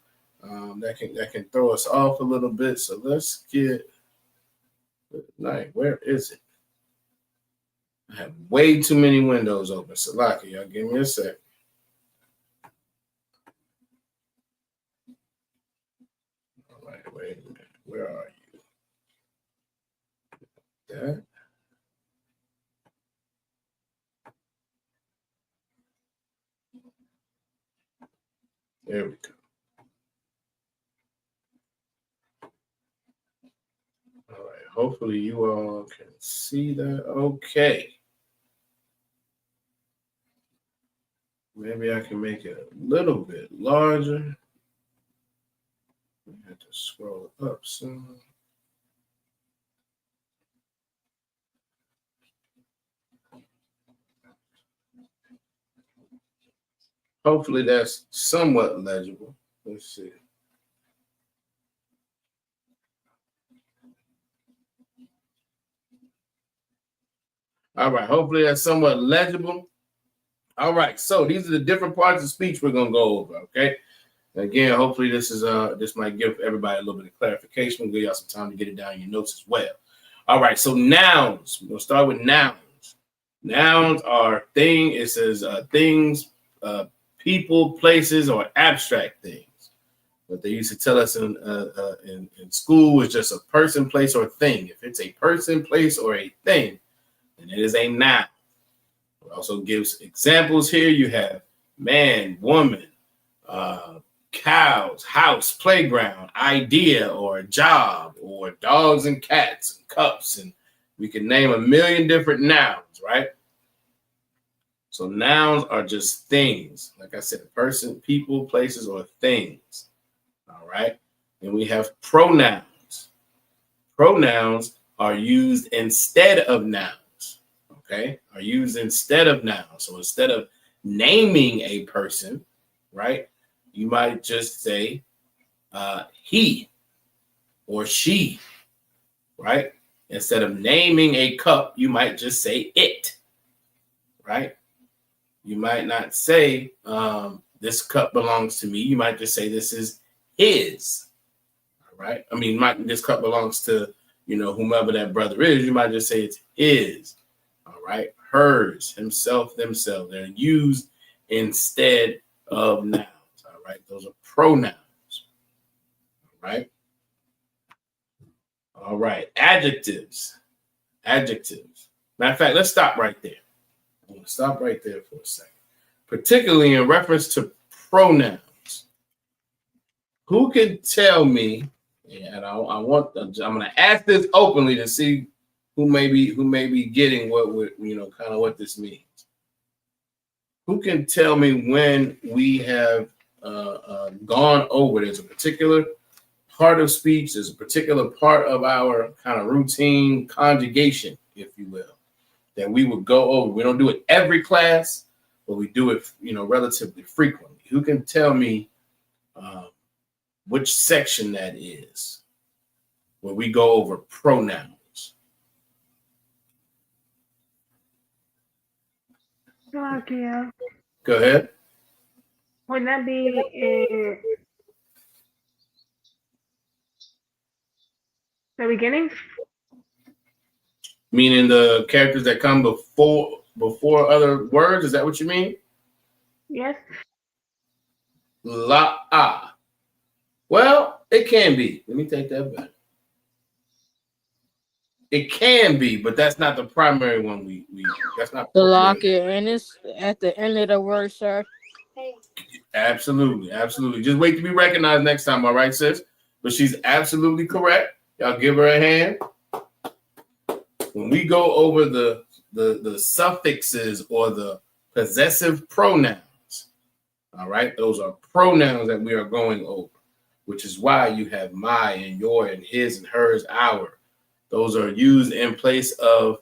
that can throw us off a little bit. So let's get night. Where is it? I have way too many windows open. Salaki, y'all give me a sec. All right, wait a minute. Where are you? That. There we go. All right. Hopefully you all can see that. Okay. Maybe I can make it a little bit larger. I have to scroll up some. Hopefully that's somewhat legible. Let's see. All right. Hopefully that's somewhat legible. All right. So these are the different parts of speech we're gonna go over. Okay. Again, hopefully this might give everybody a little bit of clarification. We'll give y'all some time to get it down in your notes as well. All right. So nouns. We'll start with nouns. Nouns are things. It says things, people, places, or abstract things. What they used to tell us in school was just a person, place, or thing. If it's a person, place, or a thing, then it is a noun. It also gives examples here. You have man, woman, cows, house, playground, idea, or job, or dogs and cats and cups. And we can name a million different nouns, right? So nouns are just things. Like I said, person, people, places, or things. All right. And we have pronouns. Pronouns are used instead of nouns. Okay. Are used instead of nouns. So instead of naming a person, right, you might just say he or she, right? Instead of naming a cup, you might just say it, right? You might not say this cup belongs to me. You might just say this is his, all right? I mean, this cup belongs to, whomever that brother is. You might just say it's his, all right? Hers, himself, themselves. They're used instead of nouns, all right? Those are pronouns, all right? All right, adjectives. Adjectives. Matter of fact, let's stop right there. I'm going to stop right there for a second. Particularly in reference to pronouns. Who can tell me, and I'm going to ask this openly to see who may be getting kind of what this means. Who can tell me when we have gone over, there's a particular part of speech, there's a particular part of our kind of routine conjugation, if you will, that we would go over. We don't do it every class, but we do it, relatively frequently. Who can tell me which section that is where we go over pronouns? Yeah. Go ahead. Would that be the beginning? Meaning the characters that come before other words? Is that what you mean? Yes. La-ah. Well, it can be. Let me take that back. It can be, but that's not the primary one. That's not the lock and it's at the end of the word, sir. Absolutely. Just wait to be recognized next time, all right, sis? But she's absolutely correct. Y'all give her a hand. When we go over the suffixes or the possessive pronouns, all right, those are pronouns that we are going over, which is why you have my and your and his and hers, our. Those are used in place of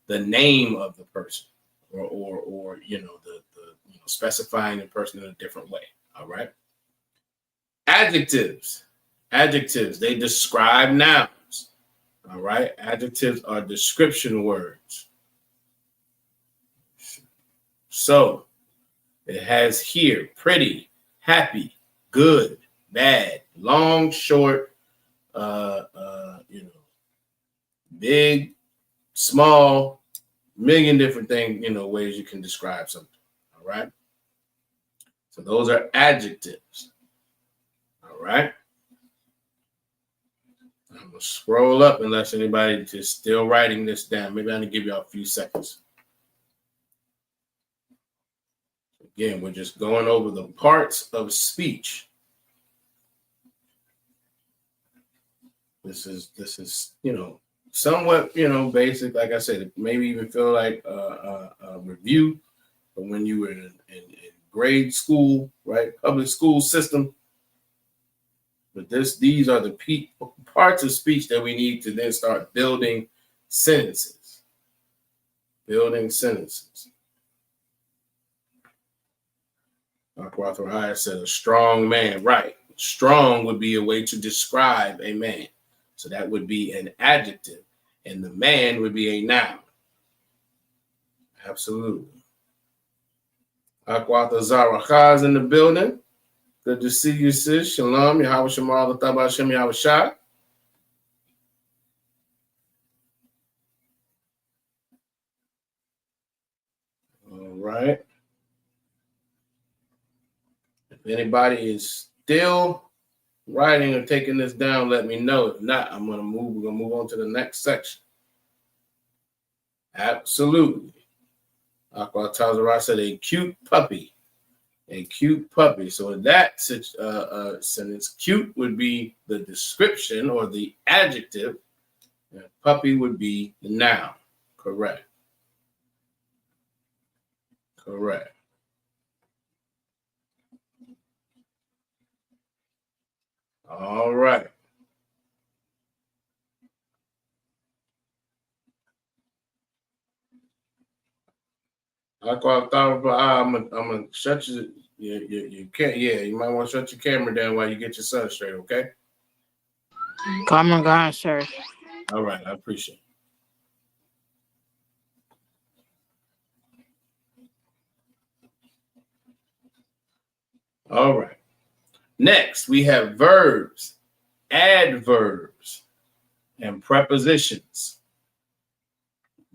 the name of the person, or specifying the person in a different way. All right. Adjectives. They describe nouns. All right. Adjectives are description words. So it has here pretty, happy, good, bad, long, short, big, small, million different things, ways you can describe something. All right. So those are adjectives. All right. I'm gonna scroll up unless anybody is still writing this down. Maybe I'm gonna give y'all a few seconds. Again, we're just going over the parts of speech. This is somewhat basic. Like I said, it maybe even feel like a review from when you were in grade school, right? Public school system. But these are the parts of speech that we need to then start building sentences. Building sentences. Dr. Arthur Hyatt said a strong man, right? Strong would be a way to describe a man. So that would be an adjective. And the man would be a noun. Absolutely. Akwatha Zaracha is in the building. Good to see you, sis. Shalom. Yahweh Shemal Lataba Hashem Yahweh Shah. All right. If anybody is still writing or taking this down, let me know. If not, we're gonna move on to the next section. Absolutely. Aqua Tazara said a cute puppy. A cute puppy. So in that sentence, cute would be the description or the adjective. And puppy would be the noun. Correct. Correct. All right. I'm gonna shut you can't. Yeah, you might want to shut your camera down while you get your son straight. Okay. Come on, God, sir. All right, I appreciate it. All right. Next, we have verbs, adverbs, and prepositions.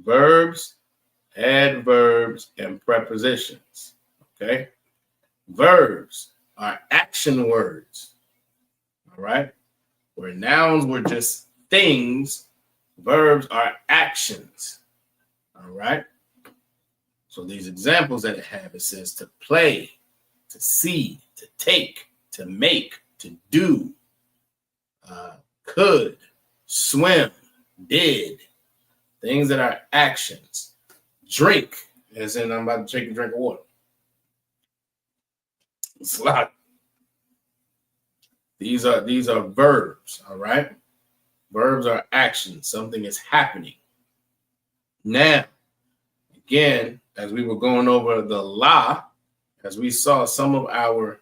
Verbs, adverbs, and prepositions. Okay. Verbs are action words. All right. Where nouns were just things, verbs are actions. All right. So these examples that it have, it says to play, to see, to take, to make, to do, could, swim, did. Things that are actions. Drink, as in I'm about to take a drink of water. Slot. These are verbs, all right? Verbs are actions. Something is happening. Now, again, as we were going over the law, as we saw some of our words,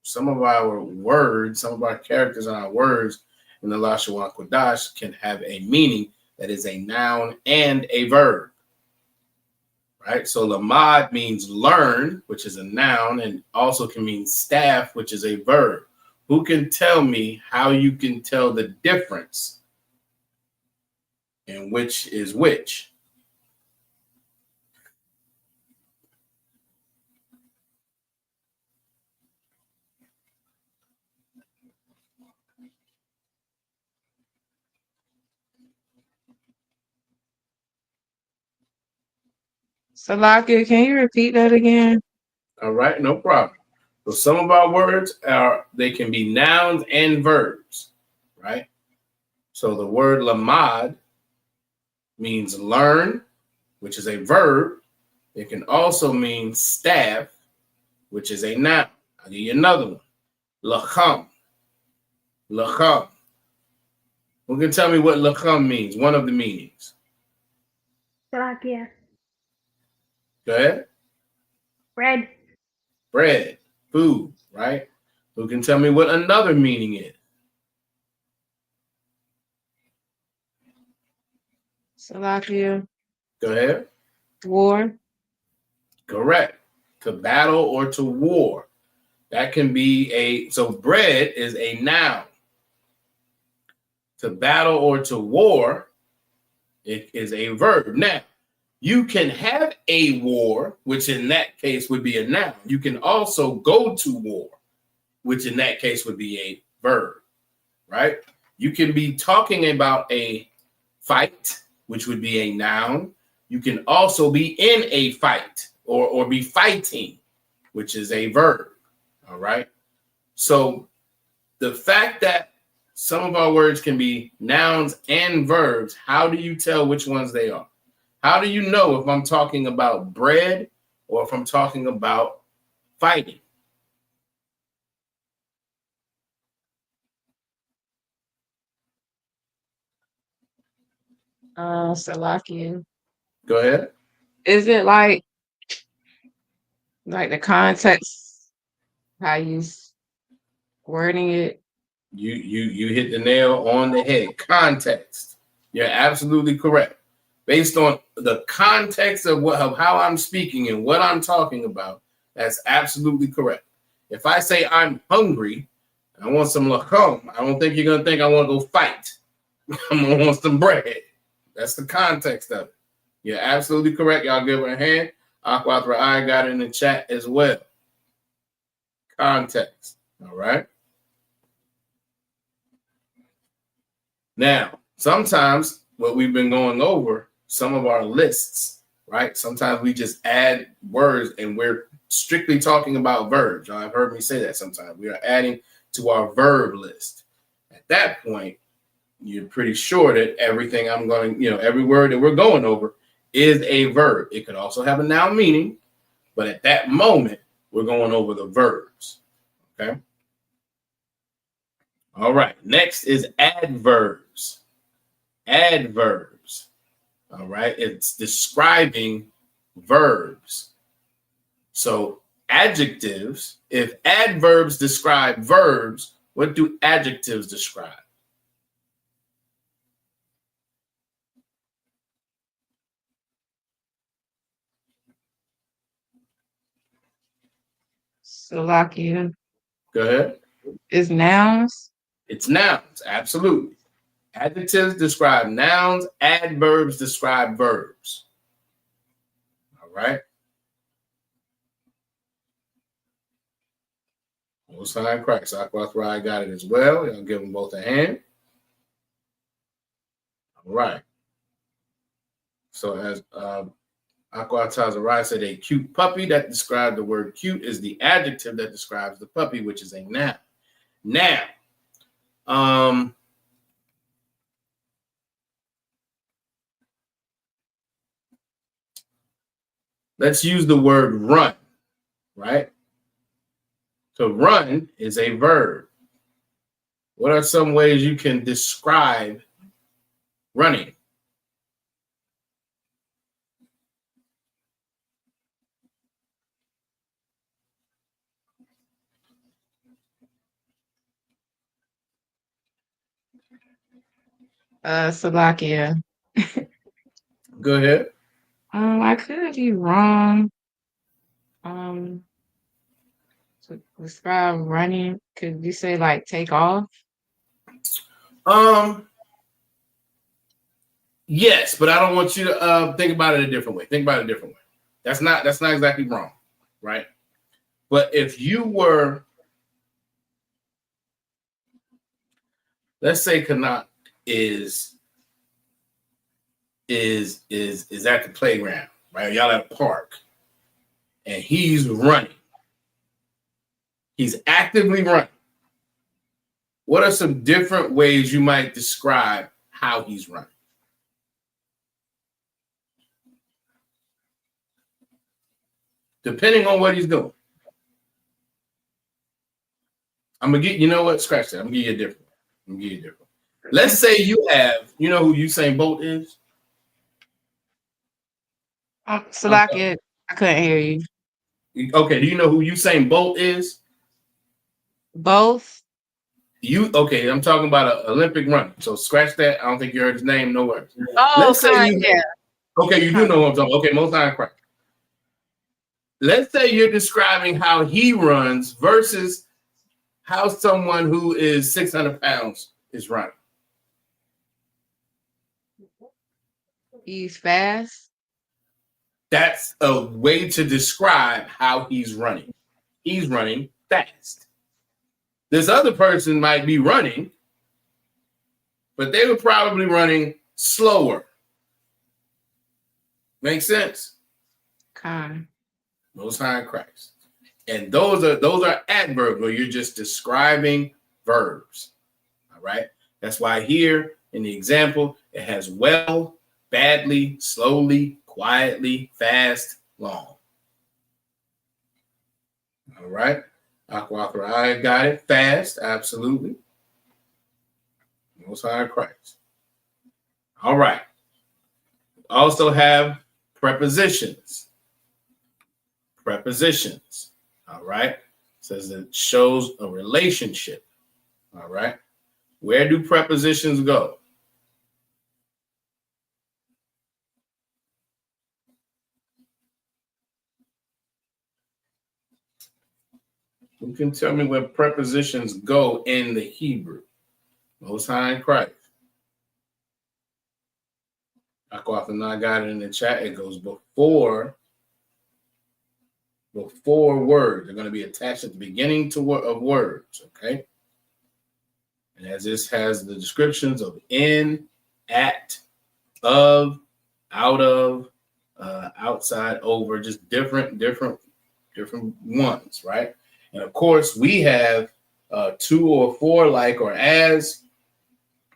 some of our characters and our words in the Lashawan Qadash can have a meaning that is a noun and a verb. Right? So lamad means learn, which is a noun, and also can mean staff, which is a verb. Who can tell me how you can tell the difference in which is which? Salakia, can you repeat that again? All right, no problem. So some of our words they can be nouns and verbs, right? So the word lamad means learn, which is a verb. It can also mean staff, which is a noun. I'll give you another one. Lacham. Lacham. Who can tell me what lacham means? One of the meanings. Salakia. Go ahead. Bread. Bread. Food, right? Who can tell me what another meaning is? Salakia. Go ahead. War. Correct. To battle or to war. That can be so bread is a noun. To battle or to war, it is a verb. Now, You can have a war, which in that case would be a noun. You can also go to war, which in that case would be a verb, right? You can be talking about a fight, which would be a noun. You can also be in a fight or be fighting, which is a verb, all right? So the fact that some of our words can be nouns and verbs, how do you tell which ones they are? How do you know if I'm talking about bread or if I'm talking about fighting? Salakia. Go ahead. Is it like the context, how you wording it? You hit the nail on the head. Context. You're absolutely correct. Based on the context of how I'm speaking and what I'm talking about, that's absolutely correct. If I say I'm hungry, I want some lachom, I don't think you're gonna think I want to go fight. I'm gonna want some bread. That's the context of it. You're absolutely correct. Y'all give her a hand. Aquatra, I got it in the chat as well. Context. All right. Now, sometimes what we've been going over, some of our lists, right? Sometimes we just add words and we're strictly talking about verbs. Y'all have heard me say that sometimes. We are adding to our verb list. At that point, you're pretty sure that everything I'm going, every word that we're going over is a verb. It could also have a noun meaning, but at that moment, we're going over the verbs. Okay. All right. Next is adverbs. Adverbs. All right. It's describing verbs. So adjectives, if adverbs describe verbs, what do adjectives describe? Salakia. Go ahead. Is nouns? It's nouns, absolutely. Adjectives describe nouns, adverbs describe verbs. All right. Most High Christ. Aquathrai got it as well. Y'all give them both a hand. All right. So as Aquatazarai said, a cute puppy, that described the word cute is the adjective that describes the puppy, which is a noun. Now, let's use the word run, right? So run is a verb. What are some ways you can describe running? Salakia. Go ahead. I could be wrong. To describe running, could you say like take off? Yes, but I don't want you to think about it a different way. Think about it a different way. That's not exactly wrong, right? But if you were, let's say Kanat is at the playground, right? Y'all at a park, and he's running. He's actively running. What are some different ways you might describe how he's running? Depending on what he's doing. I'm gonna get, you know what? Scratch that. I'm gonna give you a different one. Let's say you have, you know who Usain Bolt is? Salakia, I couldn't hear you. Okay, do you know who Usain Bolt is? Both? Okay, I'm talking about an Olympic runner. So scratch that. I don't think you heard his name. No worries. Oh, Let's say you, yeah. Okay, you do know what I'm talking about. Okay, most time correct. Let's say you're describing how he runs versus how someone who is 600 pounds is running. He's fast. That's a way to describe how he's running. He's running fast. This other person might be running, but they were probably running slower. Make sense? Most High in Christ. And those are adverbs where you're just describing verbs. All right. That's why here in the example, it has well, badly, slowly, quietly, fast, long. All right. I got it. Fast, absolutely. Most High in Christ. All right. Also have prepositions. Prepositions. All right. Says it shows a relationship. All right. Where do prepositions go? Who can tell me where prepositions go in the Hebrew? Most High in Christ. I got it in the chat. It goes before words. They're going to be attached at the beginning of words, okay? And as this has the descriptions of in, at, of, out of, outside, over, just different ones, right? And of course, we have to or for, like or as,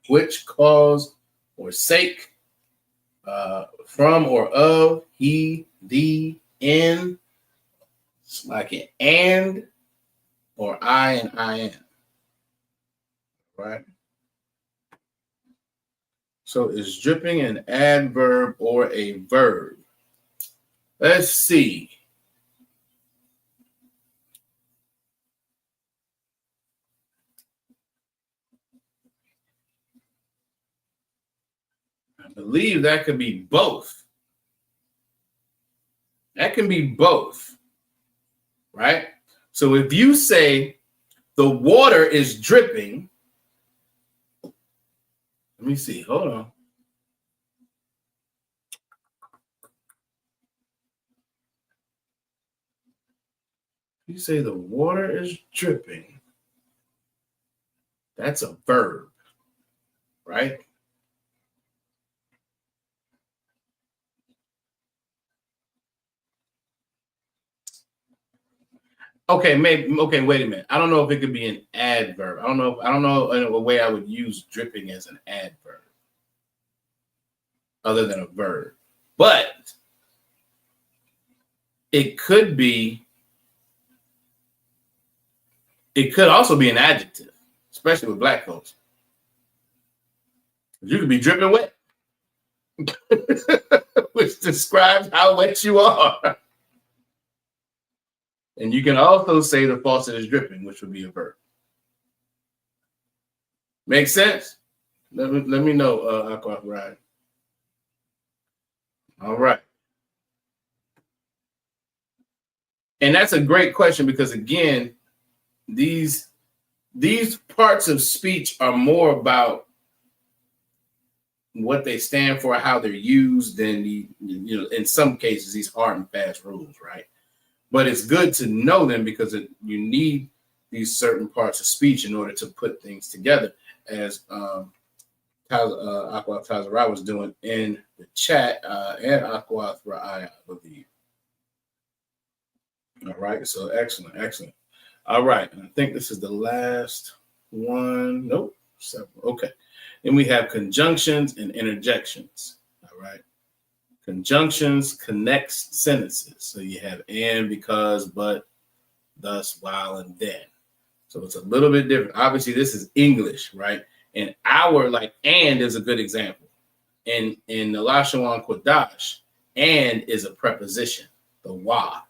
which, cause or sake, from or of, he, the, in, like an and, or I and I am. Right? So is dripping an adverb or a verb? Let's see. I believe that could be both. That can be both. Right? So if you say the water is dripping, let me see. Hold on. You say the water is dripping. That's a verb, right? Okay, maybe. Okay, wait a minute. I don't know if it could be an adverb. I don't know a way I would use dripping as an adverb other than a verb. But it could be. It could also be an adjective, especially with black folks. You could be dripping wet, which describes how wet you are. And you can also say the faucet is dripping, which would be a verb. Make sense? Let me know, Aqua Ryan. All right. And that's a great question because, again, these parts of speech are more about what they stand for, how they're used, than in some cases, these hard and fast rules, right? But it's good to know them because you need these certain parts of speech in order to put things together, as Aqua Tazara was doing in the chat, and Aqua Thrai, I believe. All right, so excellent. All right, and I think this is the last one. Nope, 7. Okay. Then we have conjunctions and interjections. All right. Conjunctions connects sentences. So you have and, because, but, thus, while, and then. So it's a little bit different. Obviously, this is English, right? And and is a good example. In the Lashawan Qadash, and is a preposition. The wa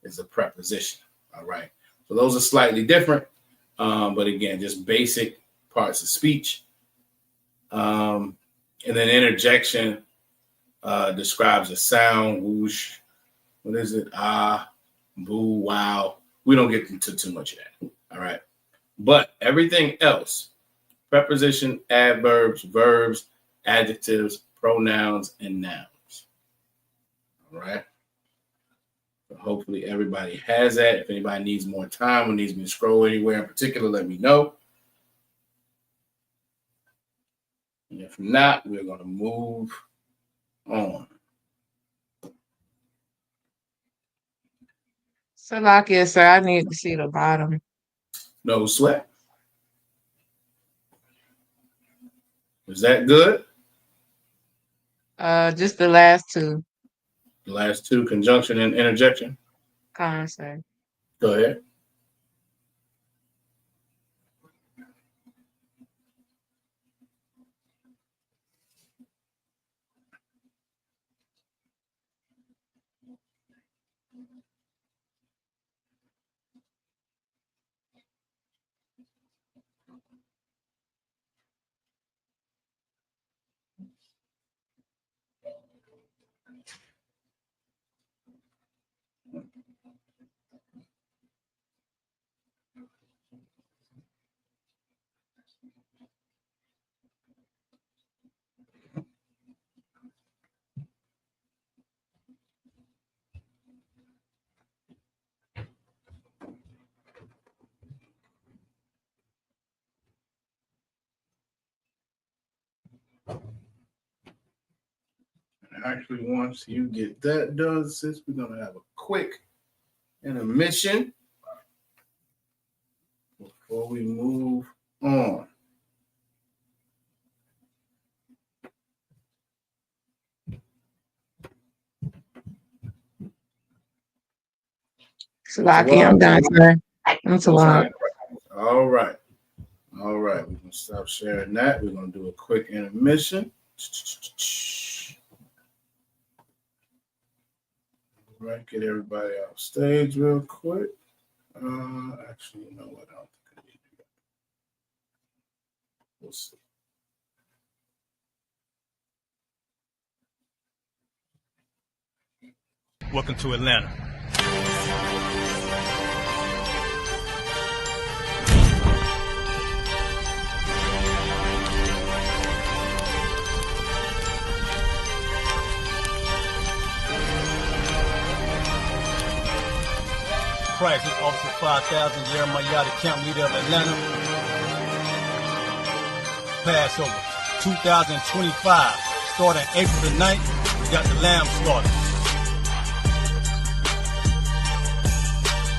is a preposition. All right. So those are slightly different. But again, just basic parts of speech. And then interjection describes a sound, whoosh. What is it? Ah, boo, wow. We don't get into too much of that. All right. But everything else, preposition, adverbs, verbs, adjectives, pronouns, and nouns. All right. Hopefully everybody has that. If anybody needs more time or needs me to scroll anywhere in particular, let me know. And if not, we're going to move on. Salakia, sir, I need to see the bottom. No sweat. Is that good? Just the last two. The last two, conjunction and interjection. Come on, sir. Go ahead. Actually, once you get that done, sis, we're going to have a quick intermission before we move on. Salakia, I'm done, sir. I'm too long. All right. All right. We're going to stop sharing that. We're going to do a quick intermission. All right. Get everybody off stage real quick. Actually, you know what? I don't think I need to do that. We'll see. Welcome to Atlanta. Price is Officer 5000, Jeremiah, the camp leader of Atlanta. Passover 2025, starting April the 9th, we got the lamb slaughter.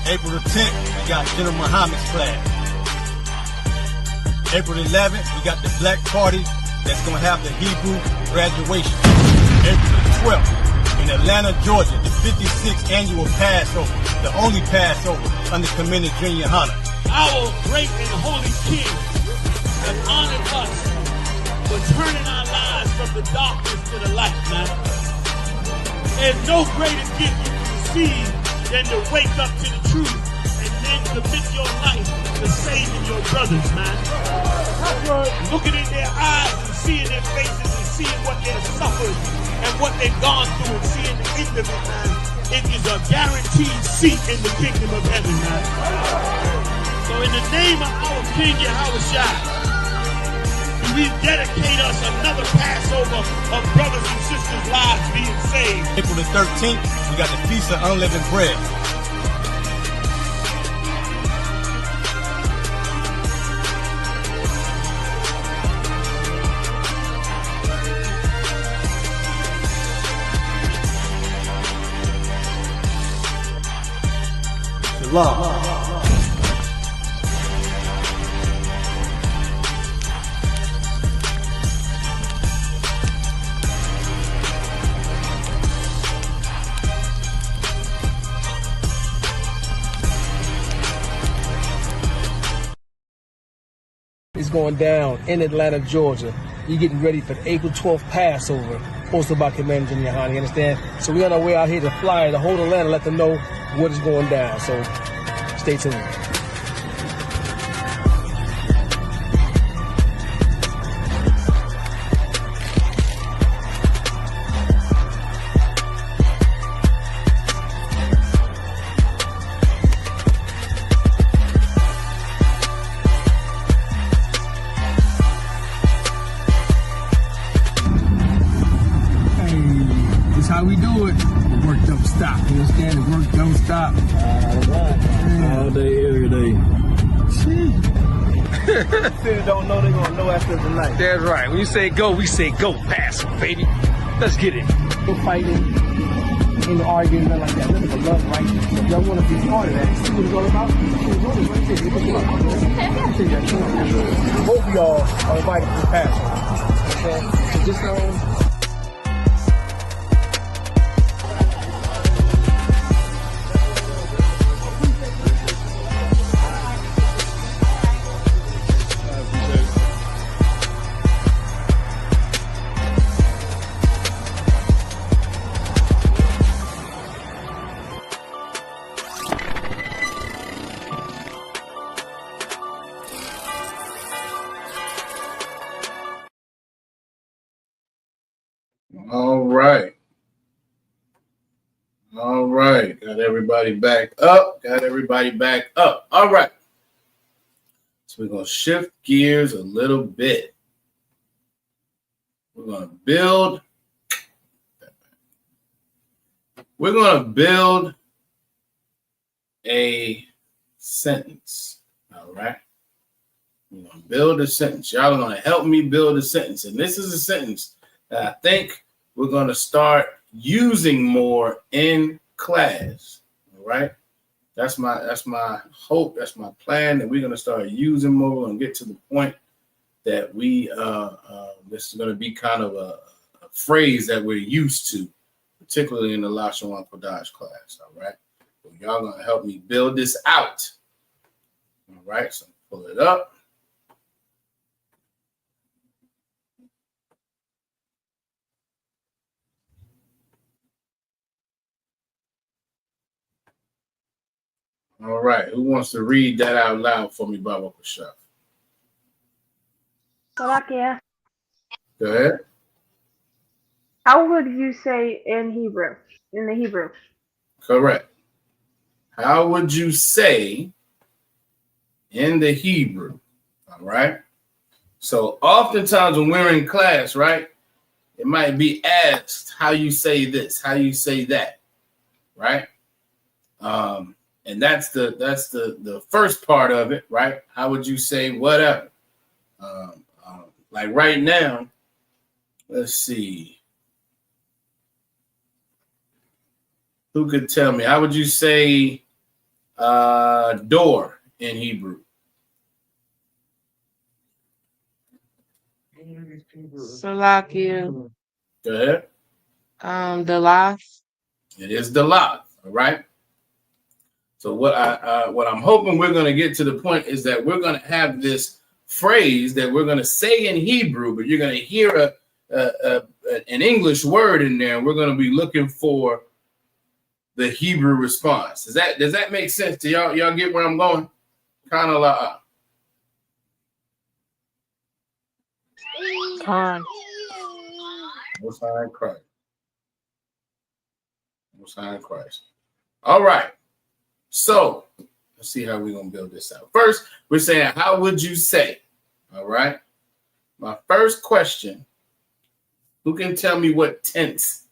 April the 10th, we got General Muhammad's flag. April the 11th, we got the black party that's going to have the Hebrew graduation. April the 12th, in Atlanta, Georgia, the 56th annual Passover, the only Passover under Commander Junior Hunter. Our great and holy King has honored us for turning our lives from the darkness to the light, man. There's no greater gift you can receive than to wake up to the truth and then commit your life to saving your brothers, man. Looking in their eyes and seeing their faces and seeing what they've suffered and what they've gone through and seeing the end of it, man. It is a guaranteed seat in the kingdom of heaven, man. So in the name of our King Yahushua, we dedicate us another Passover of brothers and sisters' lives being saved. April the 13th, we got the Feast of Unleavened Bread. Shalom. It's going down in Atlanta, Georgia. You're getting ready for the April 12th Passover, hosted by Commander Junior Hunter, you understand? So we're on our way out here to fly the whole Atlanta, let them know what is going down. So stay tuned. How we do it. The work don't stop. You understand? The work don't stop. All day, every day. People don't know, they're gonna know after tonight. That's right. When you say go, we say go. Pass, baby. Let's get it. No fighting, ain't no arguing, nothing like that. Nothing but love, right? So if y'all want to be part of that, see what it's all about? Both of y'all are invited to the Passover. Okay? So just know. All right. Got everybody back up. All right. So we're going to shift gears a little bit. We're going to build a sentence. All right. We're going to build a sentence. Y'all are going to help me build a sentence. And this is a sentence that I think we're going to start using more in class. All right. That's my hope. That's my plan, that we're going to start using more and get to the point that this is going to be kind of a phrase that we're used to, particularly in the Lashawan Qadash class. All right. So y'all going to help me build this out. All right. So pull it up. All right. Who wants to read that out loud for me, Baba Kashaf? Salakia. Go ahead. How would you say in Hebrew? In the Hebrew. Correct. How would you say in the Hebrew? All right. So oftentimes when we're in class, right, it might be asked how you say this, how you say that, right? And that's the first part of it, right? How would you say whatever? Like right now, let's see. Who could tell me? How would you say door in Hebrew? Salakia. Go ahead. Dalaf. It is Dalaf, all right? So what I'm hoping we're going to get to the point is that we're going to have this phrase that we're going to say in Hebrew, but you're going to hear an English word in there, and we're going to be looking for the Hebrew response. Does that make sense to y'all? Y'all get where I'm going? Kind of like Most High Christ. Most High Christ. All right. So let's see how we're going to build this out. First, we're saying, how would you say? All right. My first question, who can tell me what tense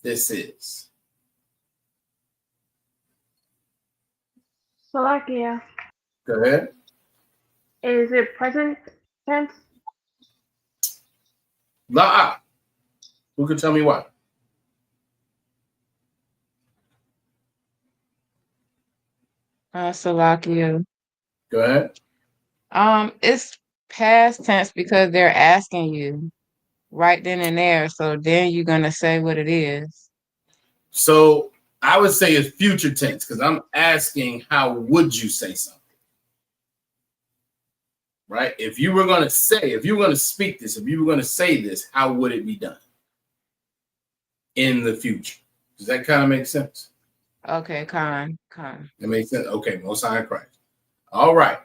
this is? Salakia. Go ahead. Is it present tense? La'a. Who can tell me why? Salakia. Go ahead. It's past tense because they're asking you right then and there. So then you're gonna say what it is. So I would say it's future tense because I'm asking, how would you say something? Right? If you were going to speak this, if you were going to say this, how would it be done in the future? Does that kind of make sense? Okay, Khan. That makes sense. Okay, Most High Christ. All right.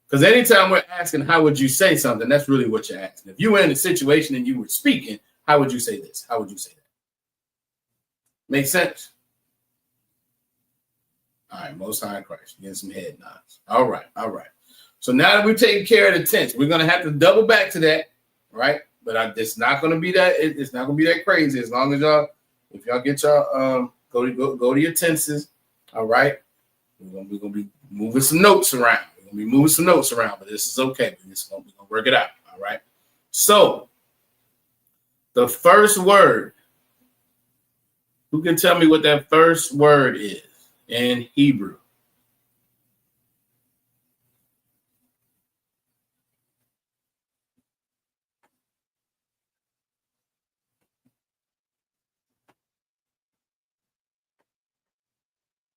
Because anytime we're asking, how would you say something, that's really what you're asking. If you were in a situation and you were speaking, how would you say this? How would you say that? Make sense? All right, Most High Christ. Getting some head nods. All right. So now that we've taken care of the tense, we're going to have to double back to that, right? But it's not going to be that. It's not going to be that crazy as long as y'all if y'all get y'all go to your tenses, all right. We're gonna be moving some notes around. But this is okay. We're gonna work it out. All right. So the first word. Who can tell me what that first word is in Hebrew?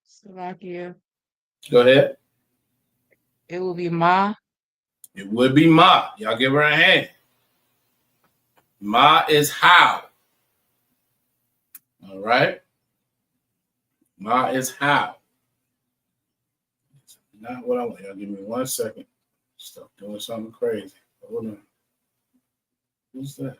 Slovakia. Go ahead. It will be Ma. It would be Ma. Y'all give her a hand. Ma is how. All right. Ma is how. It's not what I want. Y'all give me 1 second. Stop doing something crazy. Hold on. Who's that?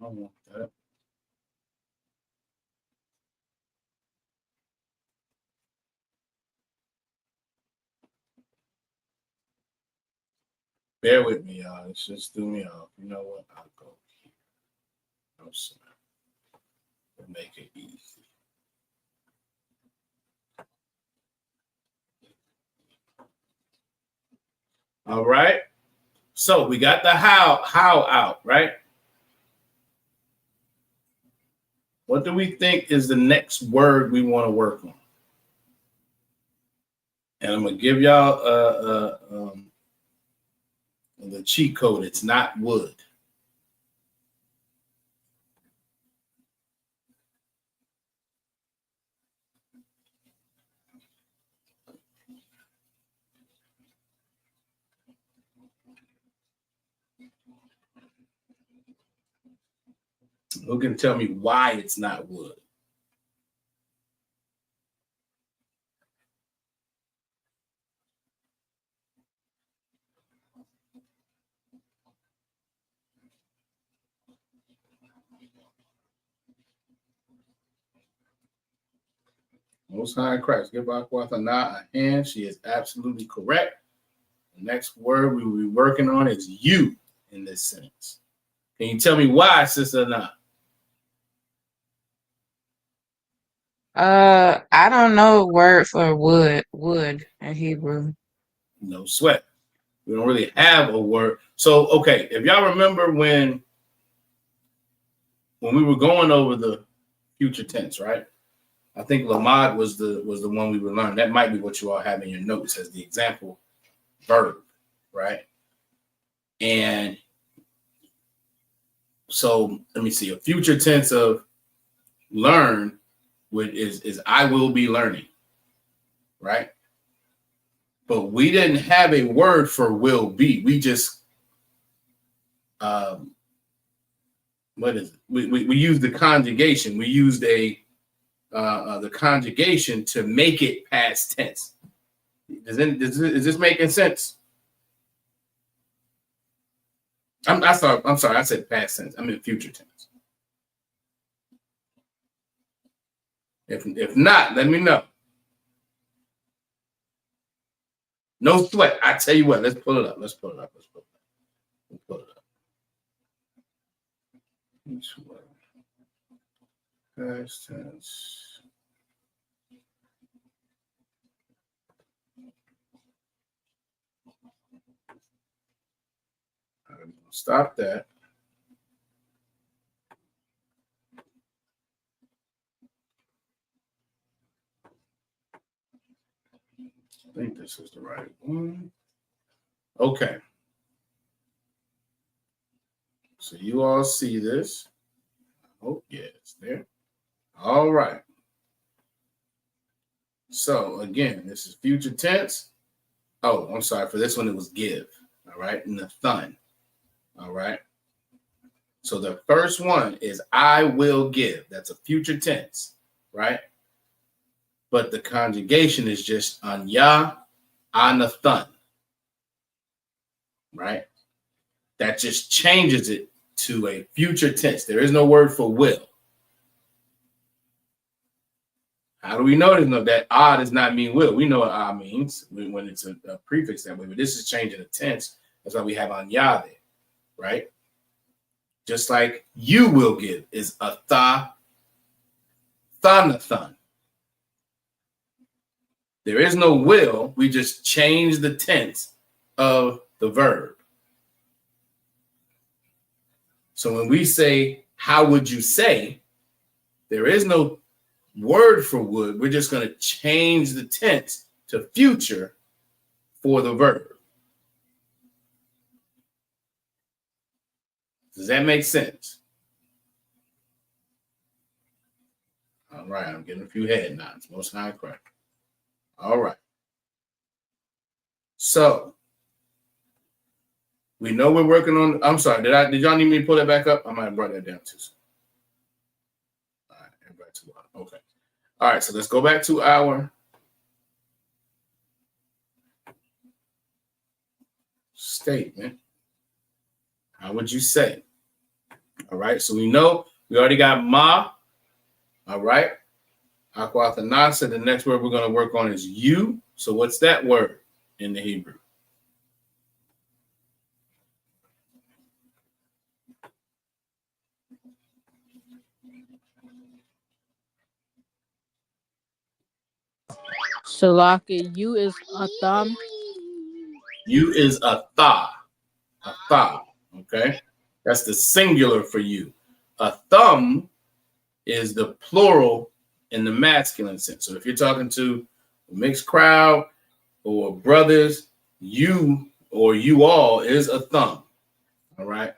I don't want that. Bear with me, y'all. It's just threw me off. You know what? I'll go here. No, sir. We'll make it easy. All right. So we got the how out, right? What do we think is the next word we want to work on? And I'm gonna give y'all the cheat code. It's not wood. Who can tell me why it's not wood? Most High Christ. Give Aquathana a hand. She is absolutely correct. The next word we will be working on is you in this sentence. Can you tell me why, Sister Nah? I don't know a word for wood in Hebrew. No sweat. We don't really have a word. So, okay, if y'all remember when we were going over the future tense, right? I think lamad was the one we were learning. That might be what you all have in your notes as the example verb, right? And so let me see. A future tense of learn is I will be learning, right? But we didn't have a word for will be. We just what is it? We used the conjugation. We used the conjugation to make it past tense. Is this making sense? I'm sorry. I said past tense. I mean future tense. If not, let me know. No sweat. I tell you what. Let's pull it up. Past tense. Stop that. I think this is the right one. Okay. So you all see this. Oh, yeah, it's there. All right. So again, this is future tense. Oh, I'm sorry. For this one, it was give. All right. And the thun. All right. So the first one is I will give. That's a future tense, right? But the conjugation is just anya, anathun, right? That just changes it to a future tense. There is no word for will. How do we know that ah does not mean will? We know what ah means when it's a prefix that way, but this is changing the tense That's why we have Anya there, right? Just like you will give is a thanathon. There is no will. We just change the tense of the verb. So when we say, how would you say? There is no word for would. We're just going to change the tense to future for the verb. Does that make sense? All right, I'm getting a few head nods. Most High Christ. All right. So we know we're working on. I'm sorry. Did y'all need me to pull that back up? I might have brought that down too soon. All right, everybody too loud. Okay. All right. So let's go back to our statement. How would you say? All right. So we know we already got ma. All right. Aquathanasa. The next word we're going to work on is you. So what's that word in the Hebrew? Shalaka, you is a thumb. You is a tha. A tha. Okay. That's the singular for you. A thumb is the plural in the masculine sense. So if you're talking to a mixed crowd or brothers, you or you all is a thumb. All right.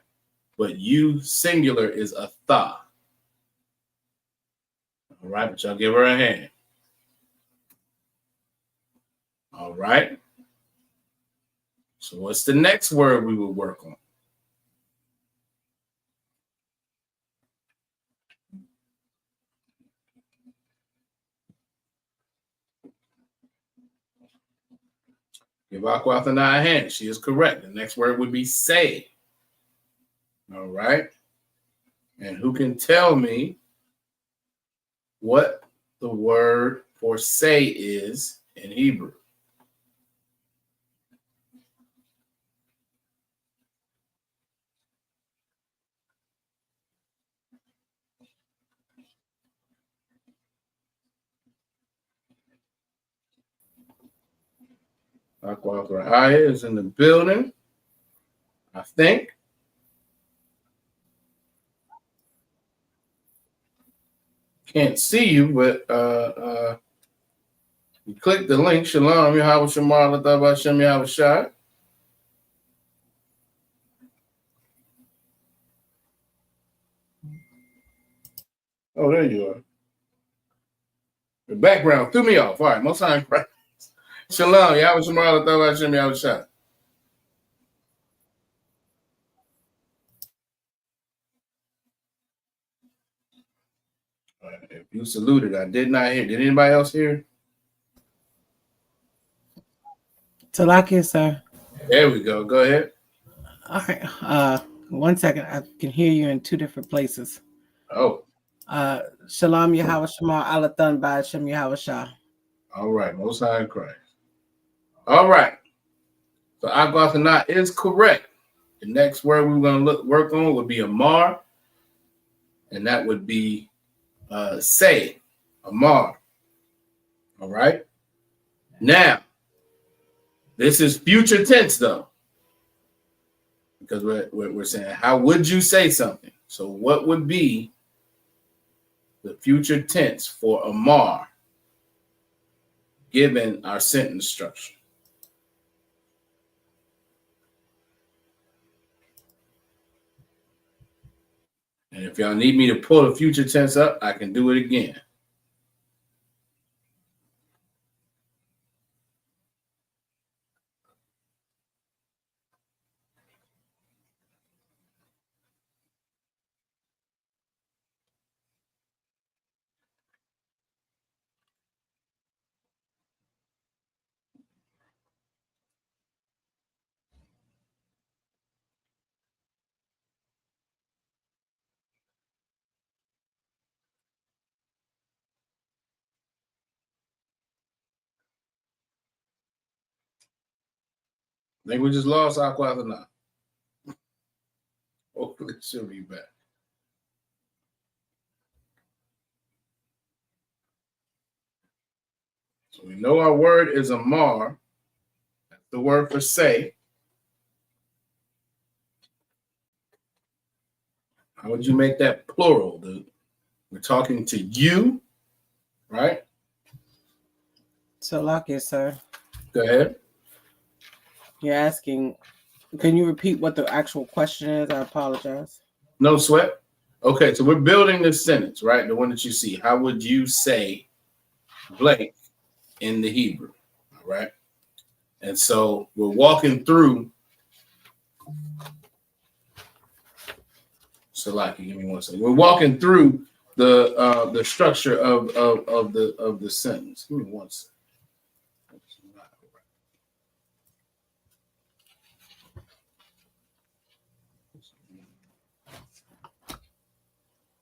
But you singular is a tha. All right. But y'all give her a hand. All right. So what's the next word we will work on? Give Aquathana a hand. She is correct. The next word would be say. All right. And who can tell me what the word for say is in Hebrew? Aquathana is in the building, I think. Can't see you, but you click the link. Shalom, Yahweh Shamar, Lataba Hashem Yahweh Shai. Oh, there you are. The background threw me off. All right, most time. Shalom, Yahweh Shamar, Lataba Hashem Yahweh Shai. If you saluted, I did not hear. Did anybody else hear? Talakia, sir. There we go. Go ahead. All right. 1 second. I can hear you in two different places. Oh. Shalom Yahweh Shema Alathan by Shem Yahweh Shah. All right. Most High in Christ. All right. So Agwathana is correct. The next word we're going to work on would be Amar. And that would be say. Amar. All right. Now, this is future tense, though. Because we're saying, how would you say something? So what would be the future tense for Amar given our sentence structure? And if y'all need me to pull the future tense up, I can do it again. I think we just lost Aquafina. Hopefully she'll be back. So we know our word is amar. That's the word for say. How would you make that plural, dude? We're talking to you, right? So, Lucky, sir. Go ahead. You're asking, can you repeat what the actual question is? I apologize. No sweat. Okay, so we're building this sentence, right? The one that you see. How would you say blank in the Hebrew? All right. And so we're walking through. So, like, give me one second. We're walking through the structure of the sentence. Give me one second.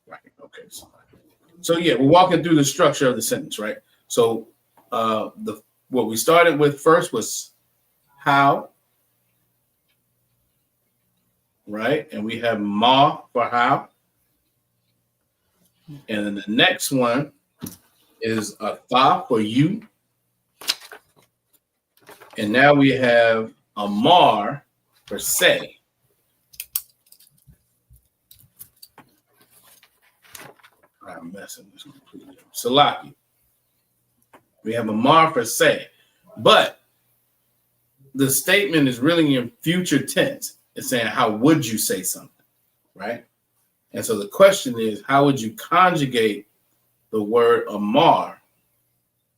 Right. Okay. So yeah, we're walking through the structure of the sentence, right? So what we started with first was how, right? And we have ma for how. And then the next one is a tha for you. And now we have amar for say. I'm messing this completely up. Salaki. We have amar for say. But the statement is really in future tense. It's saying, how would you say something, right? And so the question is, how would you conjugate the word amar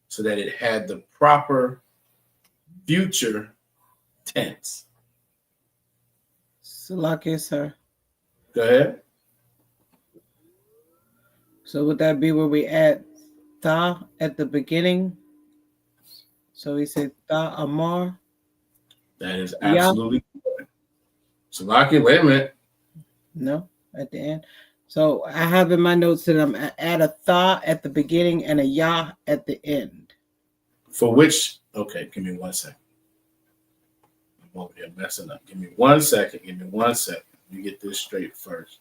so that it had the proper future tense? Salaki, sir. Go ahead. So would that be where we add ta at the beginning? So we say ta amar. That is absolutely correct. Salaki, wait a minute. No, at the end. So I have in my notes that I'm add a tha at the beginning and a ya at the end. For which, okay, give me 1 second. I'm over here messing up. Give me 1 second. Give me 1 second. Let me get this straight first.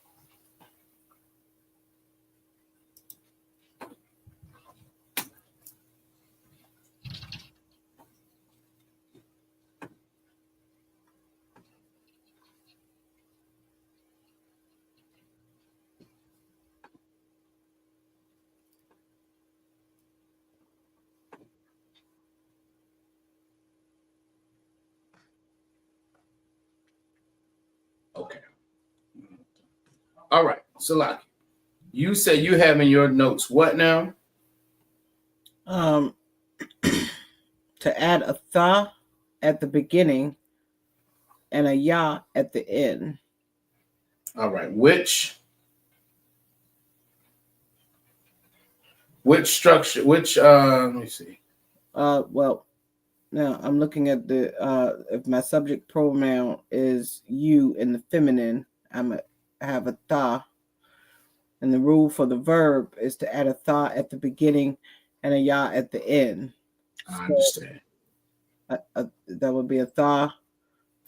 Okay. All right. Salaki, you say you have in your notes what now? To add a tha at the beginning and a ya at the end. All right. Which structure, let me see. Well, now I'm looking at the if my subject pronoun is you in the feminine, I have a tha. And the rule for the verb is to add a tha at the beginning and a ya at the end. I understand. That would be a tha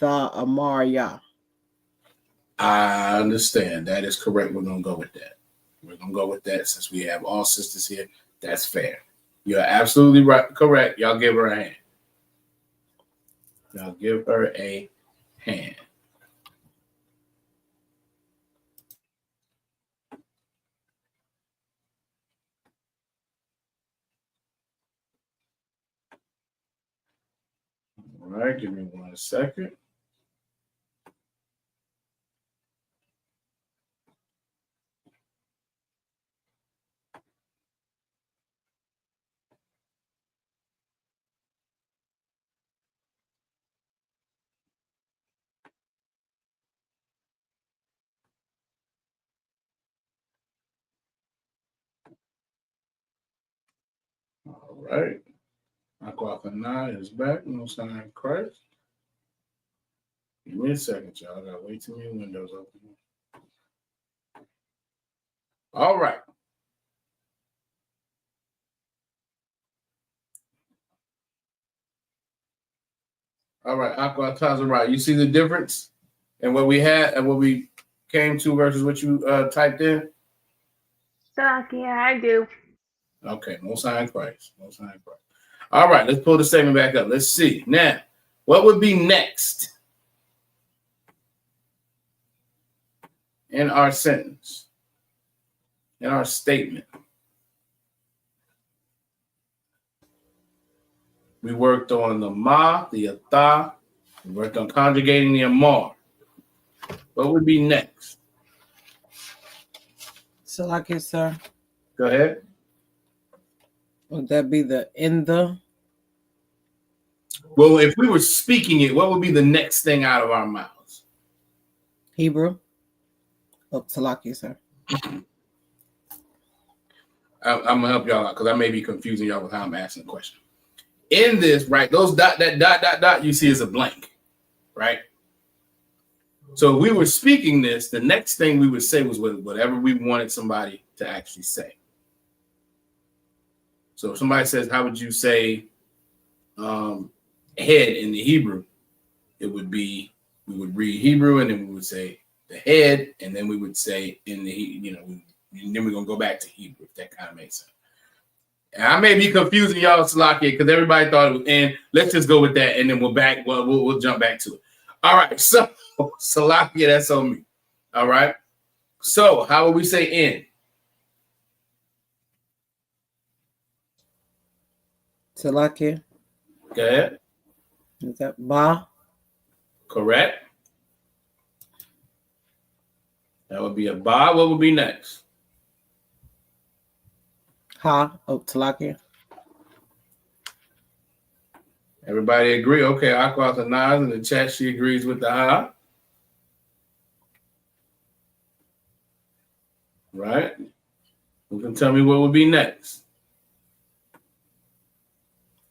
amar ya. I understand. That is correct. We're going to go with that. We're going to go with that since we have all sisters here. That's fair. You're absolutely right. Correct. Y'all give her a hand. Y'all give her a hand. All right. Give me 1 second. All right. Aquafina is back. No sign of Christ. Give me a second, y'all. I gotta wait till my windows open. All right. All right, Aqua Tazara. You see the difference in what we had and what we came to versus what you typed in? Yeah, I do. Okay, Most High in Christ. Most High in Christ. All right, let's pull the statement back up. Let's see. Now, what would be next in our sentence, in our statement? We worked on the ma, the atha. We worked on conjugating the amar. What would be next? Salakia, sir. Go ahead. Would that be the in the? Well, if we were speaking it, what would be the next thing out of our mouths? Hebrew. Oh, Salakia, sir. I'm gonna help y'all out because I may be confusing y'all with how I'm asking the question. In this, right, those dot you see is a blank, right? So if we were speaking this, the next thing we would say was whatever we wanted somebody to actually say. So if somebody says, how would you say head in the Hebrew? It would be, we would read Hebrew and then we would say the head, and then we would say in the, and then we're going to go back to Hebrew, if that kind of makes sense. And I may be confusing y'all, Salakia, because everybody thought it was in. Let's just go with that, and then we'll jump back to it. All right, so Salakia, that's on me. All right. So how would we say in? Salakia. Go ahead. Is that ba? Correct. That would be a ba. What would be next? Ha. Oh, Salakia. Everybody agree? Okay, Aqua Naz in the chat, she agrees with the ha. Right. You can tell me what would be next.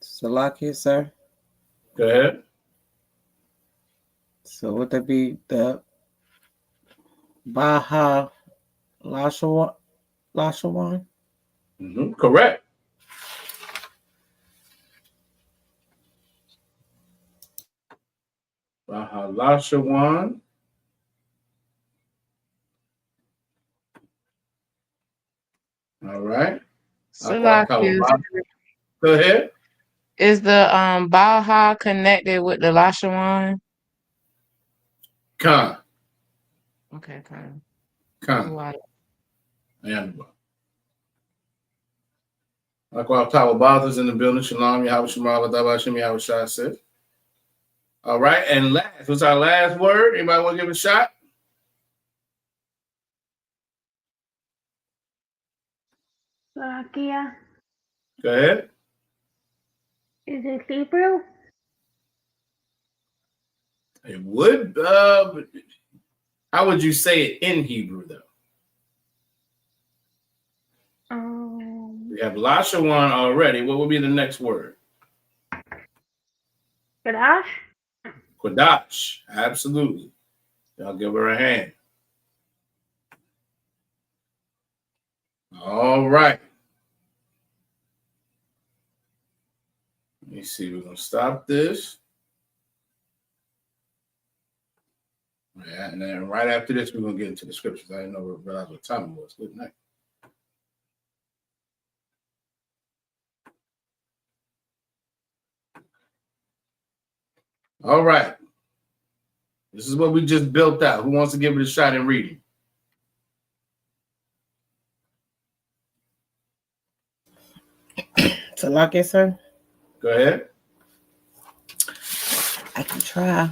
Salakia, sir. Go ahead. So would that be the Baha Lashawan? Correct. Baha Lashawan. All right. Salakia. Go ahead. Is the Baha connected with the Lashawan? Khan. Okay, Khan. Khan. And Aqua Tawa Bathers in the building. Shalom. Yahweh Shema Dabashim Yahweh Shah says. All right. And last, what's our last word? Anybody want to give it a shot? Salakia. Go ahead. Is it Hebrew? It would. How would you say it in Hebrew, though? We have Lashawan already. What would be the next word? Qadash? Qadash. Absolutely. Y'all give her a hand. All right. Let me see. We're going to stop this. Yeah, and then right after this, we're going to get into the scriptures. I didn't realize what time it was. Good night. All right. This is what we just built out. Who wants to give it a shot in reading? Salakia, sir. Go ahead. I can try.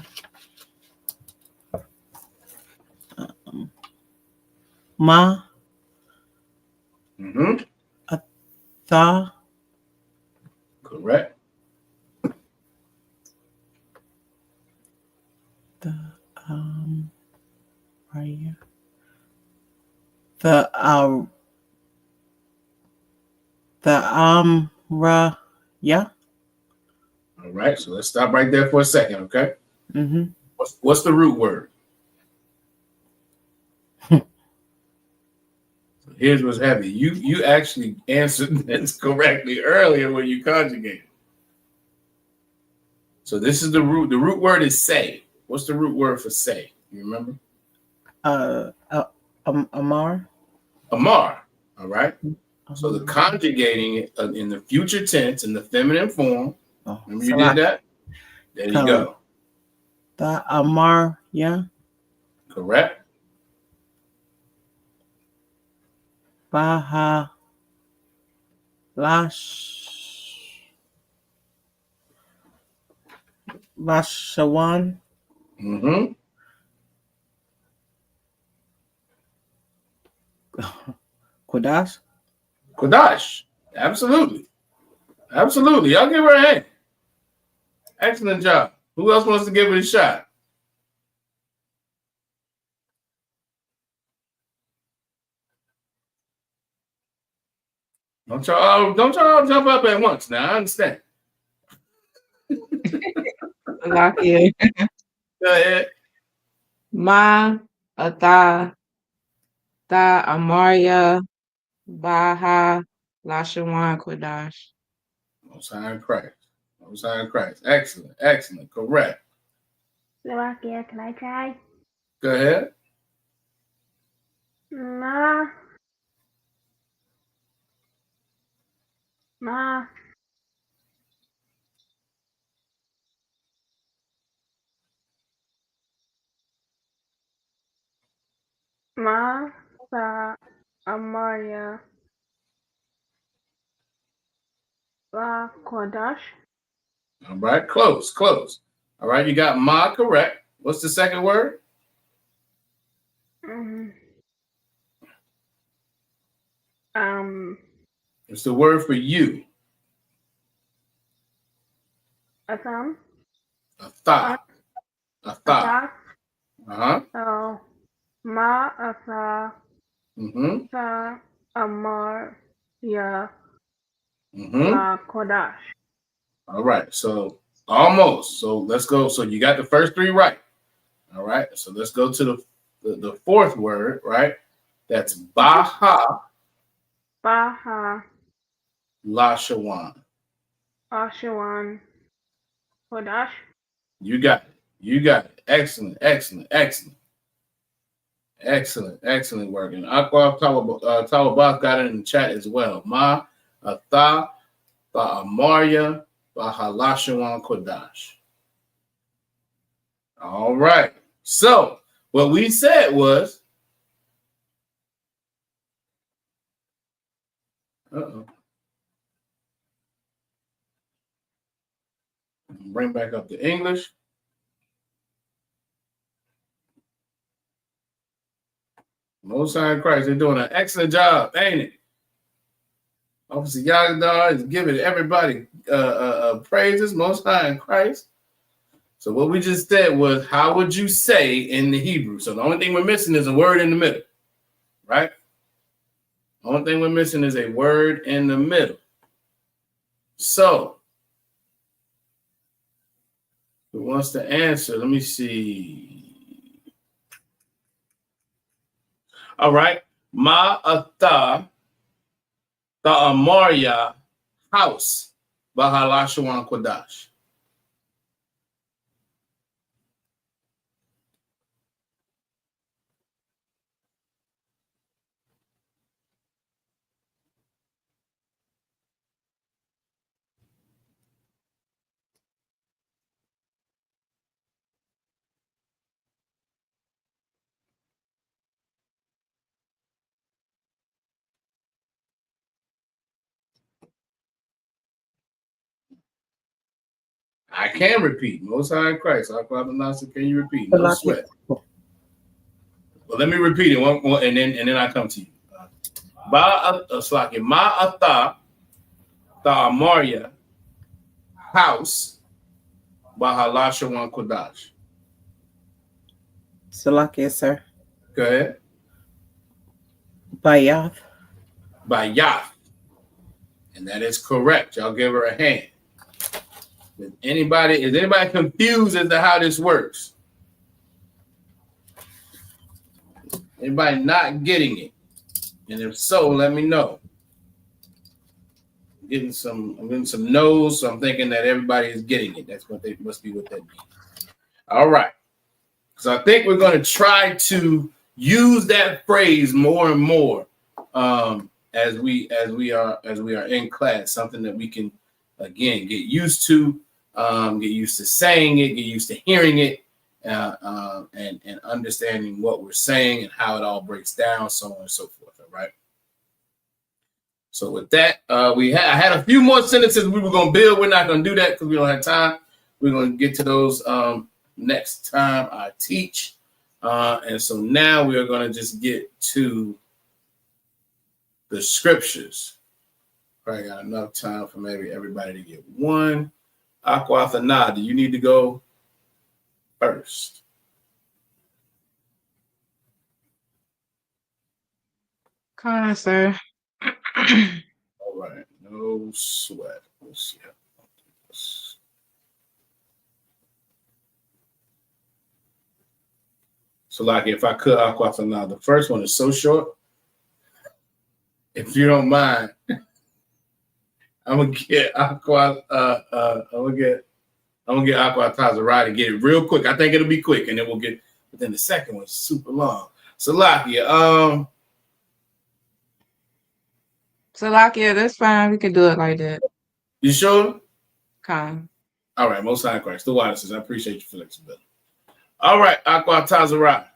Ma. Atha. Correct. The right here. The yeah. All right, so let's stop right there for a second, okay? Mm-hmm. What's the root word? So here's what's heavy. You actually answered this correctly earlier when you conjugated. So this is the root. The root word is say. What's the root word for say? You remember? Amar. Amar. All right. So the conjugating it in the future tense in the feminine form. Remember you did that? There you go. The Amar, yeah. Correct. Baha Lashawan. Mm-hmm. Qadash. Qadash. Absolutely. Absolutely. Y'all give her a hand. Excellent job. Who else wants to give it a shot? Don't y'all jump up at once now. I understand. Lakia. Go ahead. Ma Atha Tha Amaria Baha Lashawan Qadash. Most High in Christ. Most High in Christ. Excellent. Excellent. Correct. Slovakia, can I try? Go ahead. Ma Tha Amaria La Qadash. All right. Close. Close. All right. You got ma correct. What's the second word? It's the word for you. Atham. Atha. Atha. Uh-huh. Oh. Ma Atha Tha Amaria La Qadash. All right. So almost. So let's go. So you got the first three right. All right. So let's go to the fourth word, right? That's Baha Lashawan. Lashawan Qadash. You got it. You got it. Excellent. Excellent. Excellent. Excellent. Excellent work. And Aqua Talabas got it in the chat as well. Ma Atha Amaria Baha Lashawan Qadash. All right. So what we said was, bring back up the English. Most High in Christ, they're doing an excellent job, ain't it? Officer Yagadar is giving everybody praises, Most High in Christ. So what we just said was, how would you say in the Hebrew? So the only thing we're missing is a word in the middle, right? The only thing we're missing is a word in the middle. So who wants to answer? Let me see. All right. Ma'atha Ta'amaria house Baha Lashawan Qadash. I can repeat. Most High in Christ. Our Father Nasa, can you repeat? No sweat. Well, let me repeat it one and then I come to you. Ma'atha Ta'amaria house Baha Lashawan Qadash. Salakia, sir. Go ahead. Bayath. Bayath. And that is correct. Y'all give her a hand. Is anybody confused as to how this works? Anybody not getting it? And if so, let me know. I'm getting some no's, so I'm thinking that everybody is getting it. That's what they must be what that means. All right. So I think we're going to try to use that phrase more and more as we are in class. Something that we can again get used to saying it, get used to hearing it, and understanding what we're saying and how it all breaks down, so on and so forth. All right. So with that, I had a few more sentences we were going to build. We're not going to do that because we don't have time. We're going to get to those next time I teach. And so now we are going to just get to the scriptures. Probably got enough time for maybe everybody to get one. Aquathana, do you need to go first? Come on, sir. All right, no sweat. Let's see. So, like, if I could, Aquathana, the first one is so short. If you don't mind, I'm gonna get Aqua Tazarite and get it real quick. I think it'll be quick, and then we'll get. But then the second one's super long. Salakia, Salakia, that's fine. We can do it like that. You sure? Come. All right, Most High Christ, the Waters. I appreciate your flexibility. All right, Aqua Tazarite.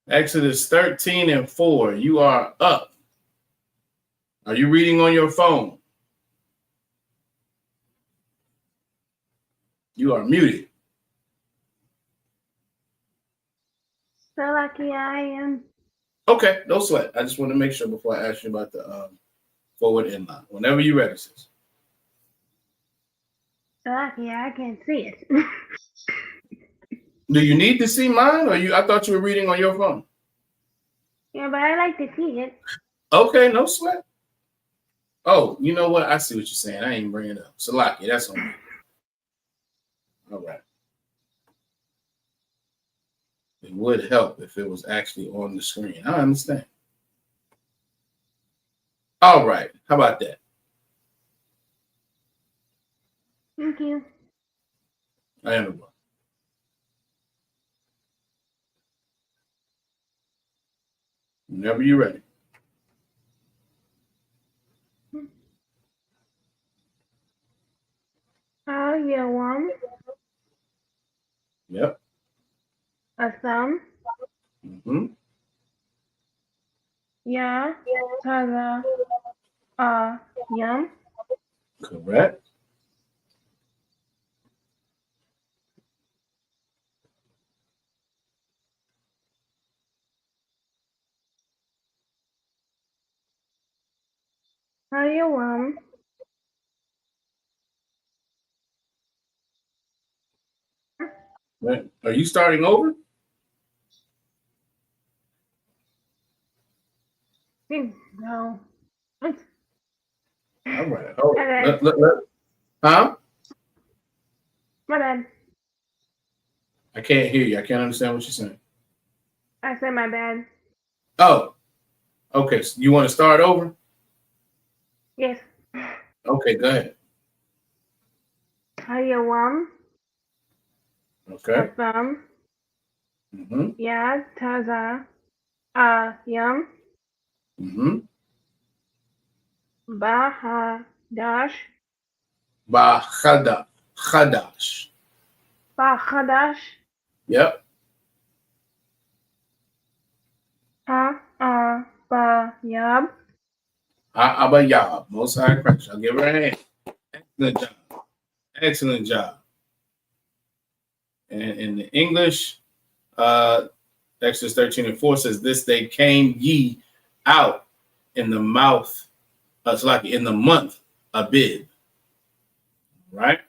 Exodus 13:4. You are up. Are you reading on your phone? You are muted. So lucky I am. Okay, no sweat. I just want to make sure before I ask you about the forward inline. Whenever you're ready, sis. So lucky I can't see it. Do you need to see mine, or I thought you were reading on your phone? Yeah, but I like to see it. Okay, no sweat. Oh, you know what? I see what you're saying. I ain't bringing it up. Salaki, that's on me. All right. It would help if it was actually on the screen. I understand. All right. How about that? Thank you. I am the one. Whenever you're ready. Yawam. Yep. Assam. Mm-hmm. Ya. Taza. Yam. Correct. Yawam. Right. Are you starting over? No. All right. Hold on. Huh? My bad. I can't hear you. I can't understand what you're saying. I said my bad. Oh. Okay. So you want to start over? Yes. Okay, go ahead. Yawam. Okay. Assam. Mm-hmm. Ya. Taza. Yam. Mm-hmm. Bahadash. Chadash. Bahadash. Yep. Bayab. Abayab. Most High Christ. I'll give her a hand. Excellent job. Excellent job. And in the English, Exodus 13:4 says, "This day came ye out in the mouth, it's like in the month Abib." Right?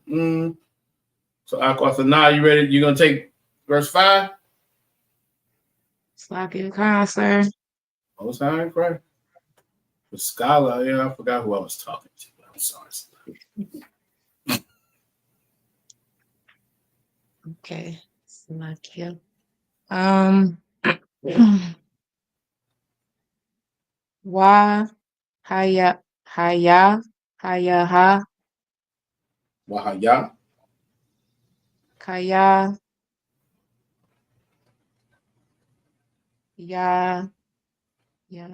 So Aquathana, you ready? You're gonna take verse 5? Salakia, come on, sir. Most High Christ. The scholar, I forgot who I was talking to. I'm sorry. Okay. Salakia. Wa haya haya haya ha Wahaya. kaya ya ya.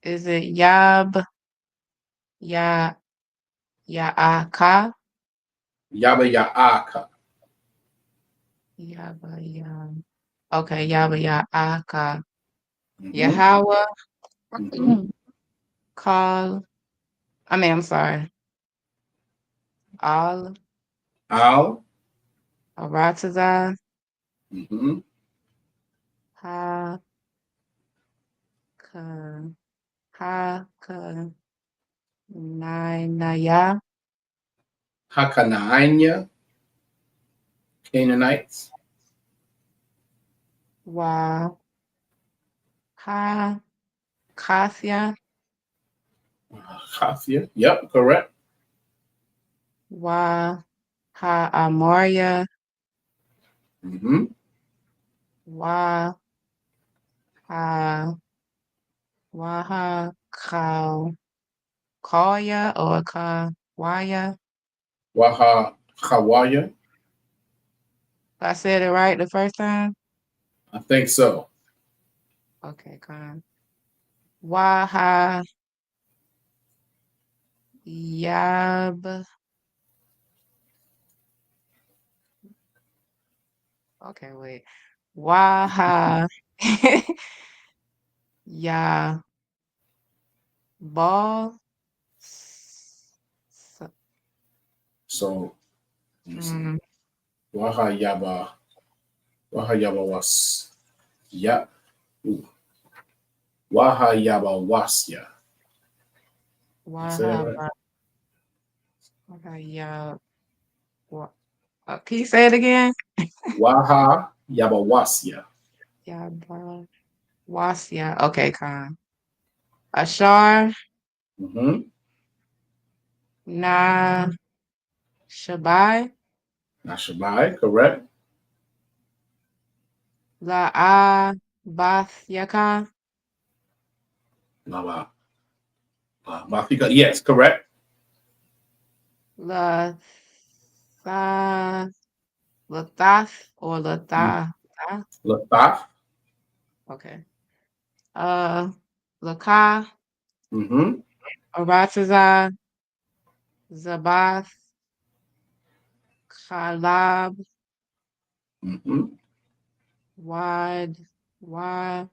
Is it yab ya ya aka Yaba Ya'aka. yaba ya? Okay, yaba ya aka Mm-hmm. Yahweh Mm-hmm. call. I mean, I'm sorry. Al Al. Arataza Mm-hmm. ha ka ha ka naya Hakanaanya. Canaanites. wa ha kasya Kafia. Yep, correct. wa ha amoria Mm-hmm. wa ha Waha Kaya or Kawaya. Waha Hawaya. I said it right the first time. I think so. Okay, come. Waha Yab. Okay, wait. Waha Ya Ball. So let me see. Mm, Waha Yaba. Waha Yaba was. Yeah. Ooh. Waha Yaba Wasya. Say that Waha right? Waha Ya. Can you say it again? Waha Yaba Wasya. Yaba Wasya. Okay, come. Ashar Mm-hmm. Na Shabai. Nashabai, correct. La Basyaka. Lava. Mafika. Yes, correct. La Tha Lathath or Latha. Lathaf. Okay. Laka Mm-hmm. Arataza Zabath Khalab Mm-hmm. Wad Wad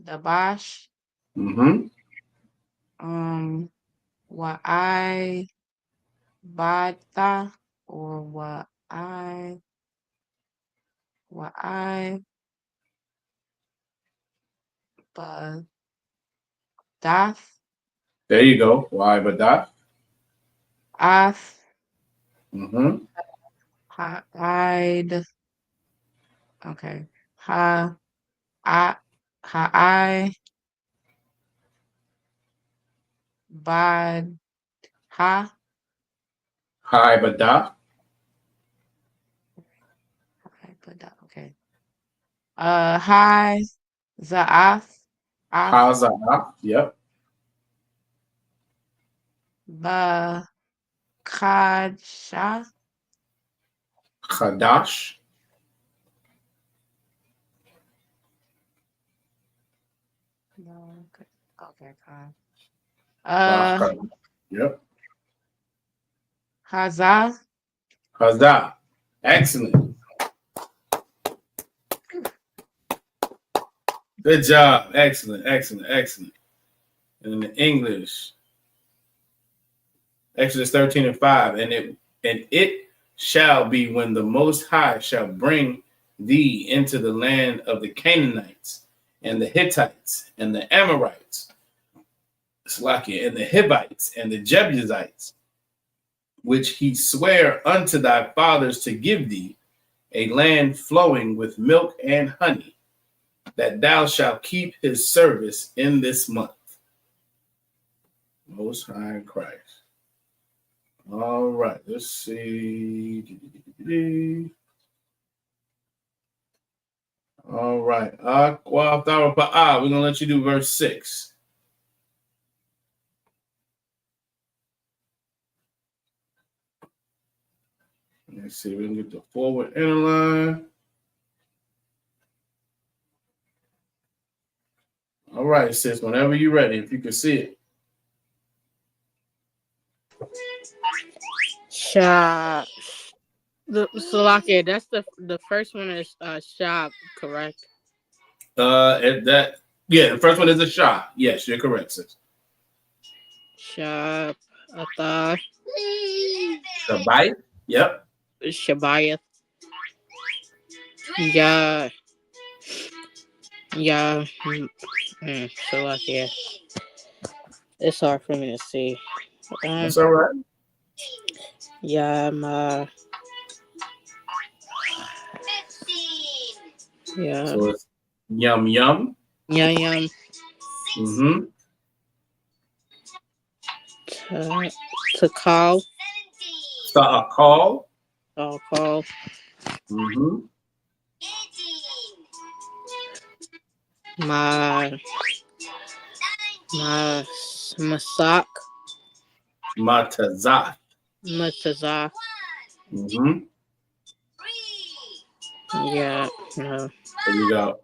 Dabash Mm-hmm. Wa'ai Bata or Wa'ai Badath There you go. Why Badat. Ath Mm-hmm. Ha'id. Okay. I Ha'ai Bad Ha Hi Badat. Bada. Okay. Hi Za'ath Ath Haza'af. Yep. Ba Kadsha. Kadash. No, okay, fine. Yep. Hazah. Hazah. Excellent. Good job. Excellent. Excellent. Excellent. And in the English, Exodus 13:5, and it shall be when the Most High shall bring thee into the land of the Canaanites and the Hittites and the Amorites, Slakia, and the Hivites and the Jebusites, which he sware unto thy fathers to give thee, a land flowing with milk and honey, that thou shalt keep his service in this month. Most High Christ. All right, let's see. All right. We're gonna let you do verse 6. Let's see if we can get the forward inner line. All right, sis. Whenever you're ready, if you can see it. Shop. Salakia, that's the first one is shop, correct? The first one is a shot. Yes, you're correct, sis. Shop. Atha. Shabai. Yep. Shabayeth. Yeah. Yeah. Salakia. It's hard for me to see. That's all right. Yeah, yeah. So it's yum yum. Yum yum. Mm-hmm. To call. Call. Call. Mm-hmm. Masak. Matazah. Mm-hmm. Yeah. No. So you got,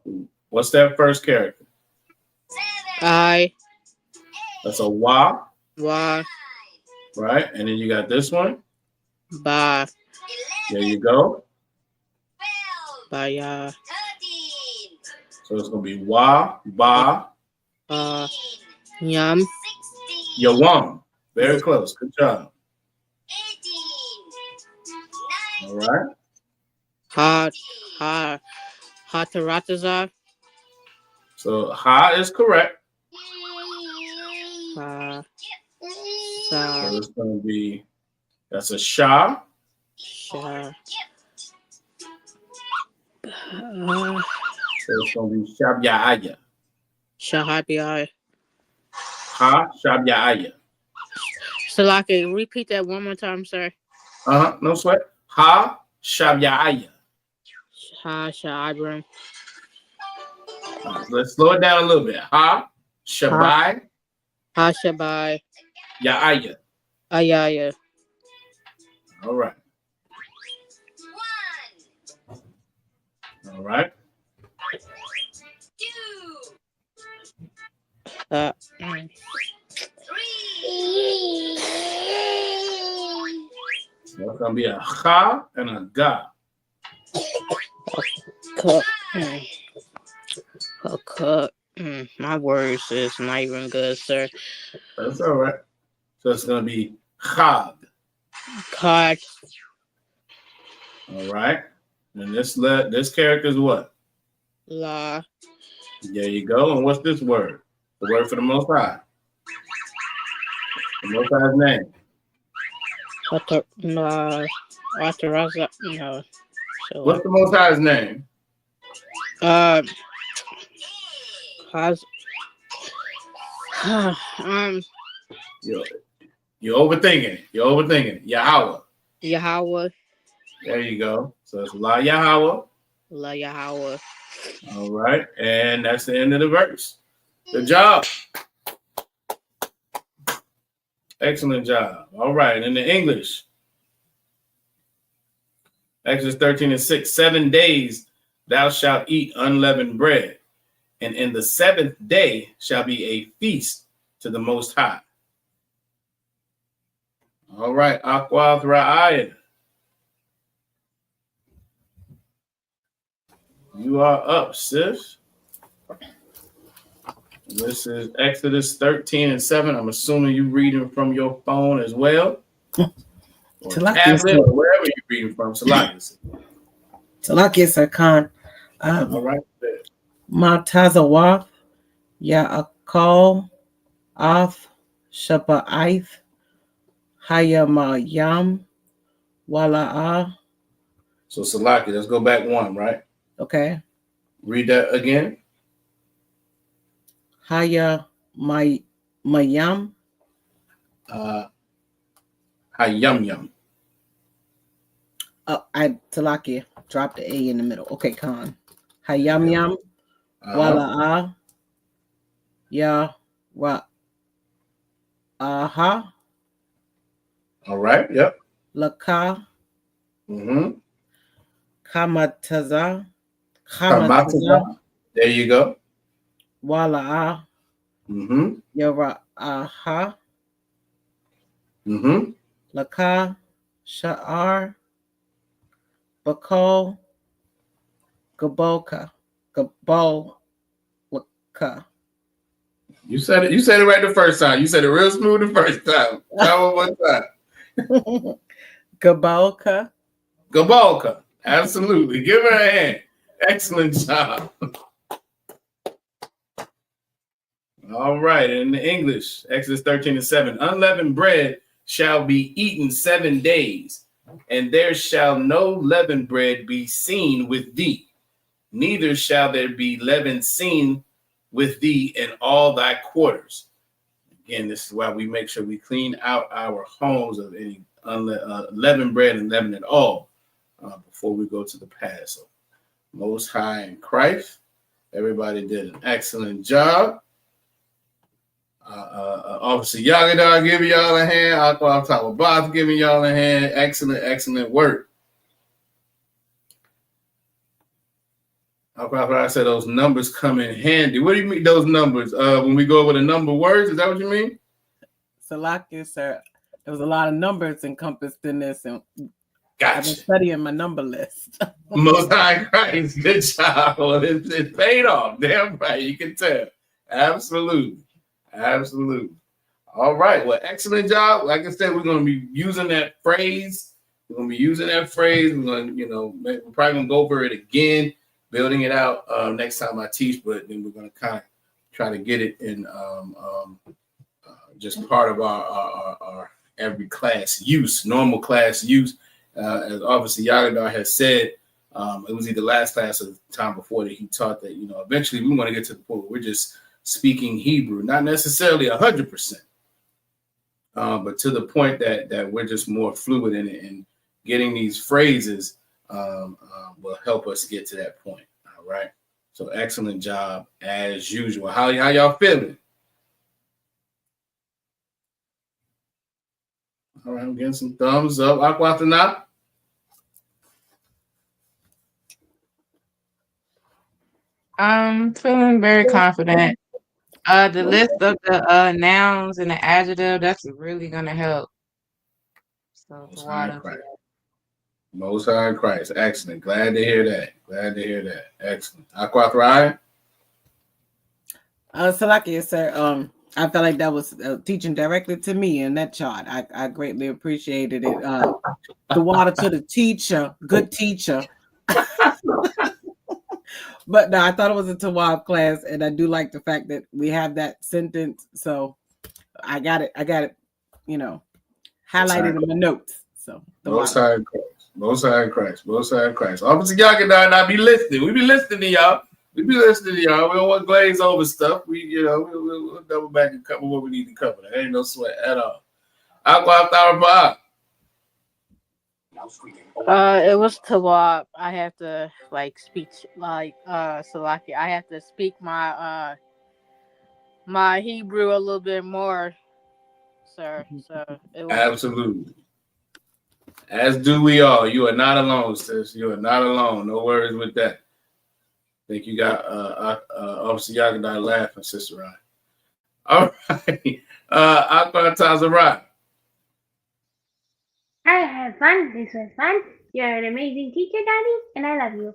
what's that first character? I. That's a wa. Wa. Right? And then you got this one. Ba. There you go. Ba, yeah. So it's going to be wa, ba. Yum. Yawam. Very close. Good job. All right. Hataratazar. So ha is correct. So it's going to be, that's a sha. Sha. So it's going to be shabya'aya. Shahabiya. Ha, shabya'aya. Salaki, repeat that one more time, sir. No sweat. Ha, shabya'aya. Ha, Shabram. Let's slow it down a little bit. Ha, shabai. Ha, shabai. Ya'aya. Ayaya. All right. All right. That's gonna be a cha and a ga. My words is not even good, sir. That's all right. So it's gonna be chag. Card. All right. And this character is what? La. There you go. And what's this word? The word for the Most High. The Most High's name. No. What's the Most High's name? You're overthinking it. Yahweh. Yahweh. There you go. So it's La Yahweh. La Yahweh. All right. And that's the end of the verse. Good job. Excellent job. All right. In the English, Exodus 13:6, 7 days thou shalt eat unleavened bread, and in the 7th day shall be a feast to the Most High. All right. Aqua Ra'ayah. You are up, sis. This is Exodus 13:7. I'm assuming you're reading from your phone as well. Or tablet, or wherever you're reading from. Salakia Sarkan. All right. Matazawath, Ya'akal, Af, Shaba'ith, Hayamayam, Wala'ah. So Salakia, let's go back one, right? Okay. Read that again. Hayamayam. Hayam. I Talakia dropped the A in the middle. Okay, Khan. Hayam Yam, Wala'a, Ya, Wa, Aha. All right. Yep. Laka. Mm-hmm. Kamataza. Kamataza. There you go. Wala'a. Mm-hmm. Yara Aha. Mm-hmm. Laka. Sha'ar. Bakol. Gabolka. Gabolka. You said it. You said it right the first time. You said it real smooth the first time. Try one time. Gabolka. Gabolka. Absolutely. Give her a hand. Excellent job. All right. In the English, Exodus 13:7. Unleavened bread shall be eaten 7 days, and there shall no leavened bread be seen with thee. Neither shall there be leaven seen with thee in all thy quarters. Again, this is why we make sure we clean out our homes of any leavened bread and leaven at all before we go to the Passover. Most High in Christ. Everybody did an excellent job. Officer Yagadar giving y'all a hand. Aqua Tawabath giving y'all a hand. Excellent work. I said those numbers come in handy. What do you mean those numbers? When we go over the number words, is that what you mean? Salakia, sir. There was a lot of numbers encompassed in this, and gotcha. I've been studying my number list. Most High Christ, good job. Well, it paid off. Damn right, you can tell. Absolutely. All right. Well, excellent job. Like I said, we're going to be using that phrase. We're going to, we're probably going to go over it again, building it out next time I teach, but then we're going to kind of try to get it in just part of our every class use, normal class use. As Officer Yagadar has said, it was either last class or the time before that he taught that, eventually we want to get to the point where we're just speaking Hebrew, not necessarily 100%, but to the point that we're just more fluid in it, and getting these phrases will help us get to that point. All right. So excellent job as usual. How y'all feeling? All right, I'm getting some thumbs up. Aquatana. I'm feeling very confident. The list of the nouns and the adjective, that's really gonna help. So Most High in Christ. Excellent. Glad to hear that. Excellent. Aquathrai. Salakia, sir. I felt like that was teaching directly to me in that chart. I greatly appreciated it. The water to the teacher, good teacher. But no, I thought it was a Tawab class, and I do like the fact that we have that sentence. So I got it, highlighted in my notes. So Most High in Christ. Officer Yagadar and I be listening. We be listening to y'all. We don't want glaze over stuff. We'll double back and cover what we need to cover. There ain't no sweat at all. Aqua. It was Tawab. I have to speak Salaki. I have to speak my my Hebrew a little bit more, sir. So it was absolutely. As do we all. You are not alone, sis. You are not alone. No worries with that. I think you got Officer Yagadar laughing, Sister Ryan. All right. Aqua Tazarai. I had fun. This was fun. You're an amazing teacher, Daddy, and I love you.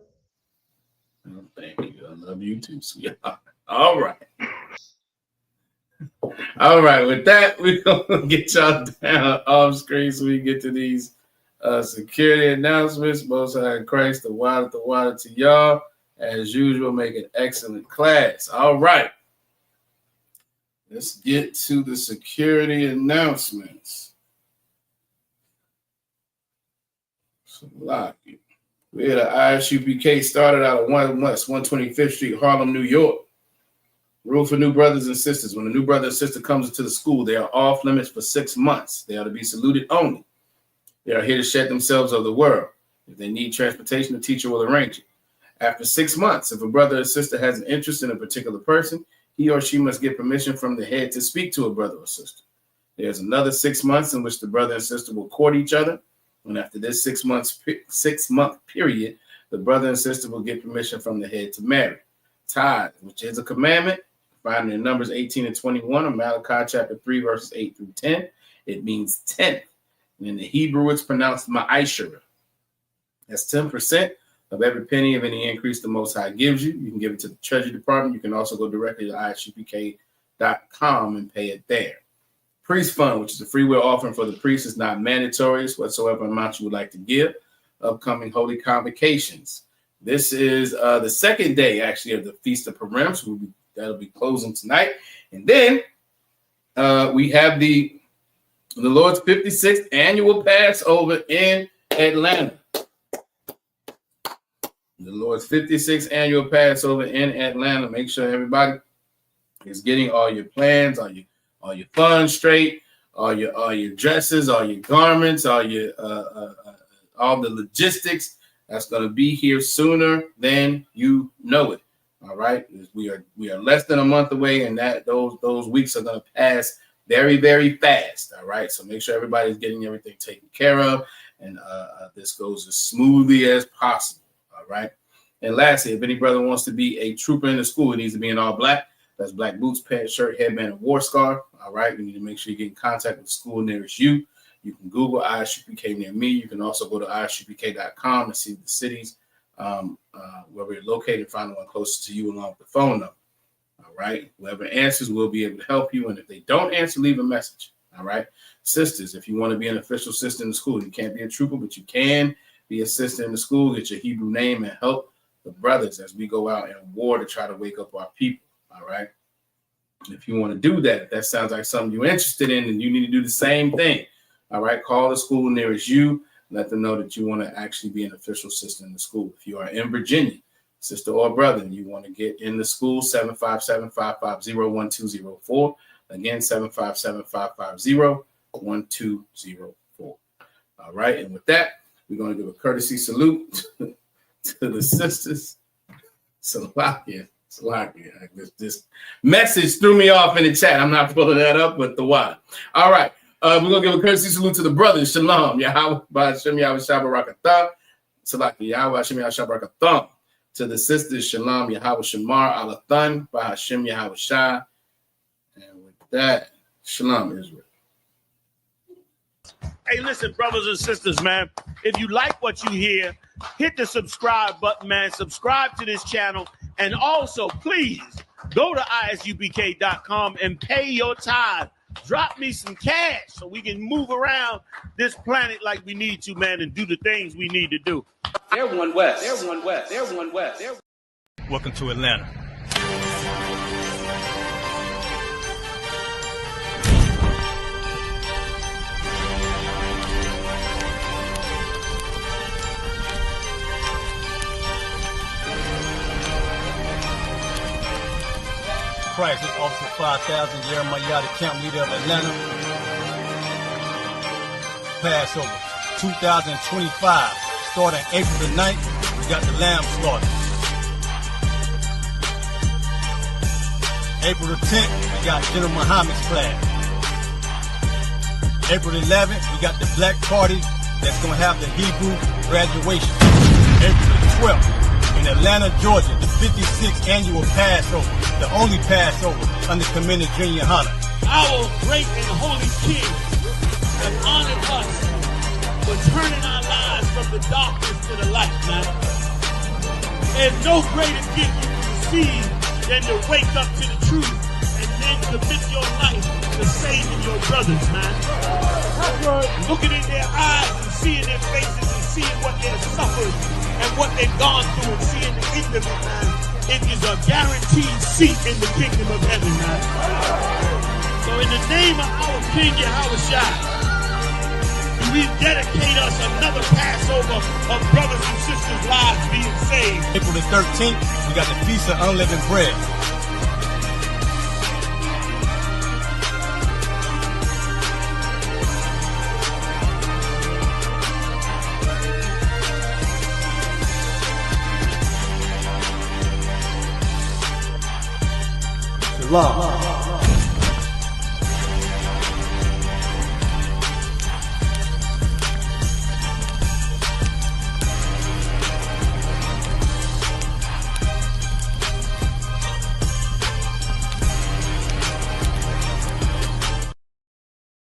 Oh, thank you. I love you too, sweetheart. All right. With that, we're going to get y'all down off screen so we get to these security announcements. Most High in Christ, the water to y'all. As usual, make an excellent class. All right. Let's get to the security announcements. We had an ISUPK started out at 125th Street, Harlem, New York. Rule for new brothers and sisters. When a new brother or sister comes into the school, they are off limits for 6 months. They are to be saluted only. They are here to shed themselves of the world. If they need transportation, the teacher will arrange it. After 6 months, if a brother or sister has an interest in a particular person, he or she must get permission from the head to speak to a brother or sister. There's another 6 months in which the brother and sister will court each other. And after this 6 month period, the brother and sister will get permission from the head to marry. Tithe, which is a commandment, found in Numbers 18 and 21 of Malachi chapter 3, verses 8 through 10. It means 10th. And in the Hebrew, it's pronounced ma'ashara. That's 10% of every penny of any increase the Most High gives you. You can give it to the Treasury Department. You can also go directly to ISUPK.com and pay it there. Priest Fund, which is a free will offering for the priest, is not mandatory. It's whatsoever amount you would like to give. Upcoming holy convocations. This is the second day, actually, of the Feast of Purim. So that'll be closing tonight. And then we have the Lord's 56th annual Passover in Atlanta. The Lord's 56th annual Passover in Atlanta. Make sure everybody is getting all your plans, all your funds straight, all your dresses, all your garments, all the logistics. That's going to be here sooner than you know it. All right, we are less than a month away, and those weeks are going to pass very, very fast. All right, so make sure everybody's getting everything taken care of, and this goes as smoothly as possible. All right. And lastly, if any brother wants to be a trooper in the school, it needs to be in all black. That's black boots, pants, shirt, headband, and war scarf. All right. You need to make sure you get in contact with the school nearest you. You can Google ISUPK near me. You can also go to ISUPK.com and see the cities where we're located, find the one closest to you along with the phone number. All right. Whoever answers will be able to help you. And if they don't answer, leave a message. All right. Sisters, if you want to be an official sister in the school, you can't be a trooper, but you can be a sister in the school. Get your Hebrew name and help the brothers as we go out in war to try to wake up our people. All right. If you want to do that, if that sounds like something you're interested in, and you need to do the same thing. All right. Call the school nearest you. Let them know that you want to actually be an official sister in the school. If you are in Virginia, sister or brother, and you want to get in the school, 757-550-1204. Again, 757-550-1204. All right. And with that, we're going to give a courtesy salute to the sisters. Salakia. This message threw me off in the chat. I'm not pulling that up, but the why. All right. We're going to give a courtesy salute to the brothers. Shalom. Yahweh Ba'ashem Yahweh Shabarakatah. Salakia Yahweh Hashem Yahweh Shabarakatah. To the sisters, Shalom Yahweh Shamar Alathan Ba'ashem Yahweh Shah. And with that, Shalom Israel. Hey, listen, brothers and sisters, man. If you like what you hear, hit the subscribe button, man. Subscribe to this channel. And also, please, go to ISUPK.com and pay your tithe. Drop me some cash so we can move around this planet like we need to, man, and do the things we need to do. They're one west. They're one west. They're one west. Welcome to Atlanta. Christ, this Officer 5000, Jeremiah, the camp leader of Atlanta. Passover 2025, starting April the 9th, we got the lamb slaughter. April the 10th, we got General Muhammad's flag. April the 11th, we got the black party that's going to have the Hebrew graduation. April the 12th, in Atlanta, Georgia, the 56th annual Passover, the only Passover under Commander Junior Hunter. Our great and holy King has honored us for turning our lives from the darkness to the light, man. There's no greater gift you can receive than to wake up to the truth and then commit your life to saving your brothers, man. Looking in their eyes and seeing their faces and seeing what they've suffered and what they've gone through and seeing the end of it, man. It is a guaranteed seat in the kingdom of heaven, man. So in the name of our King Yahweh Shai, we dedicate us another Passover of brothers and sisters' lives being saved. April the 13th, we got the Feast of Unleavened Bread. love.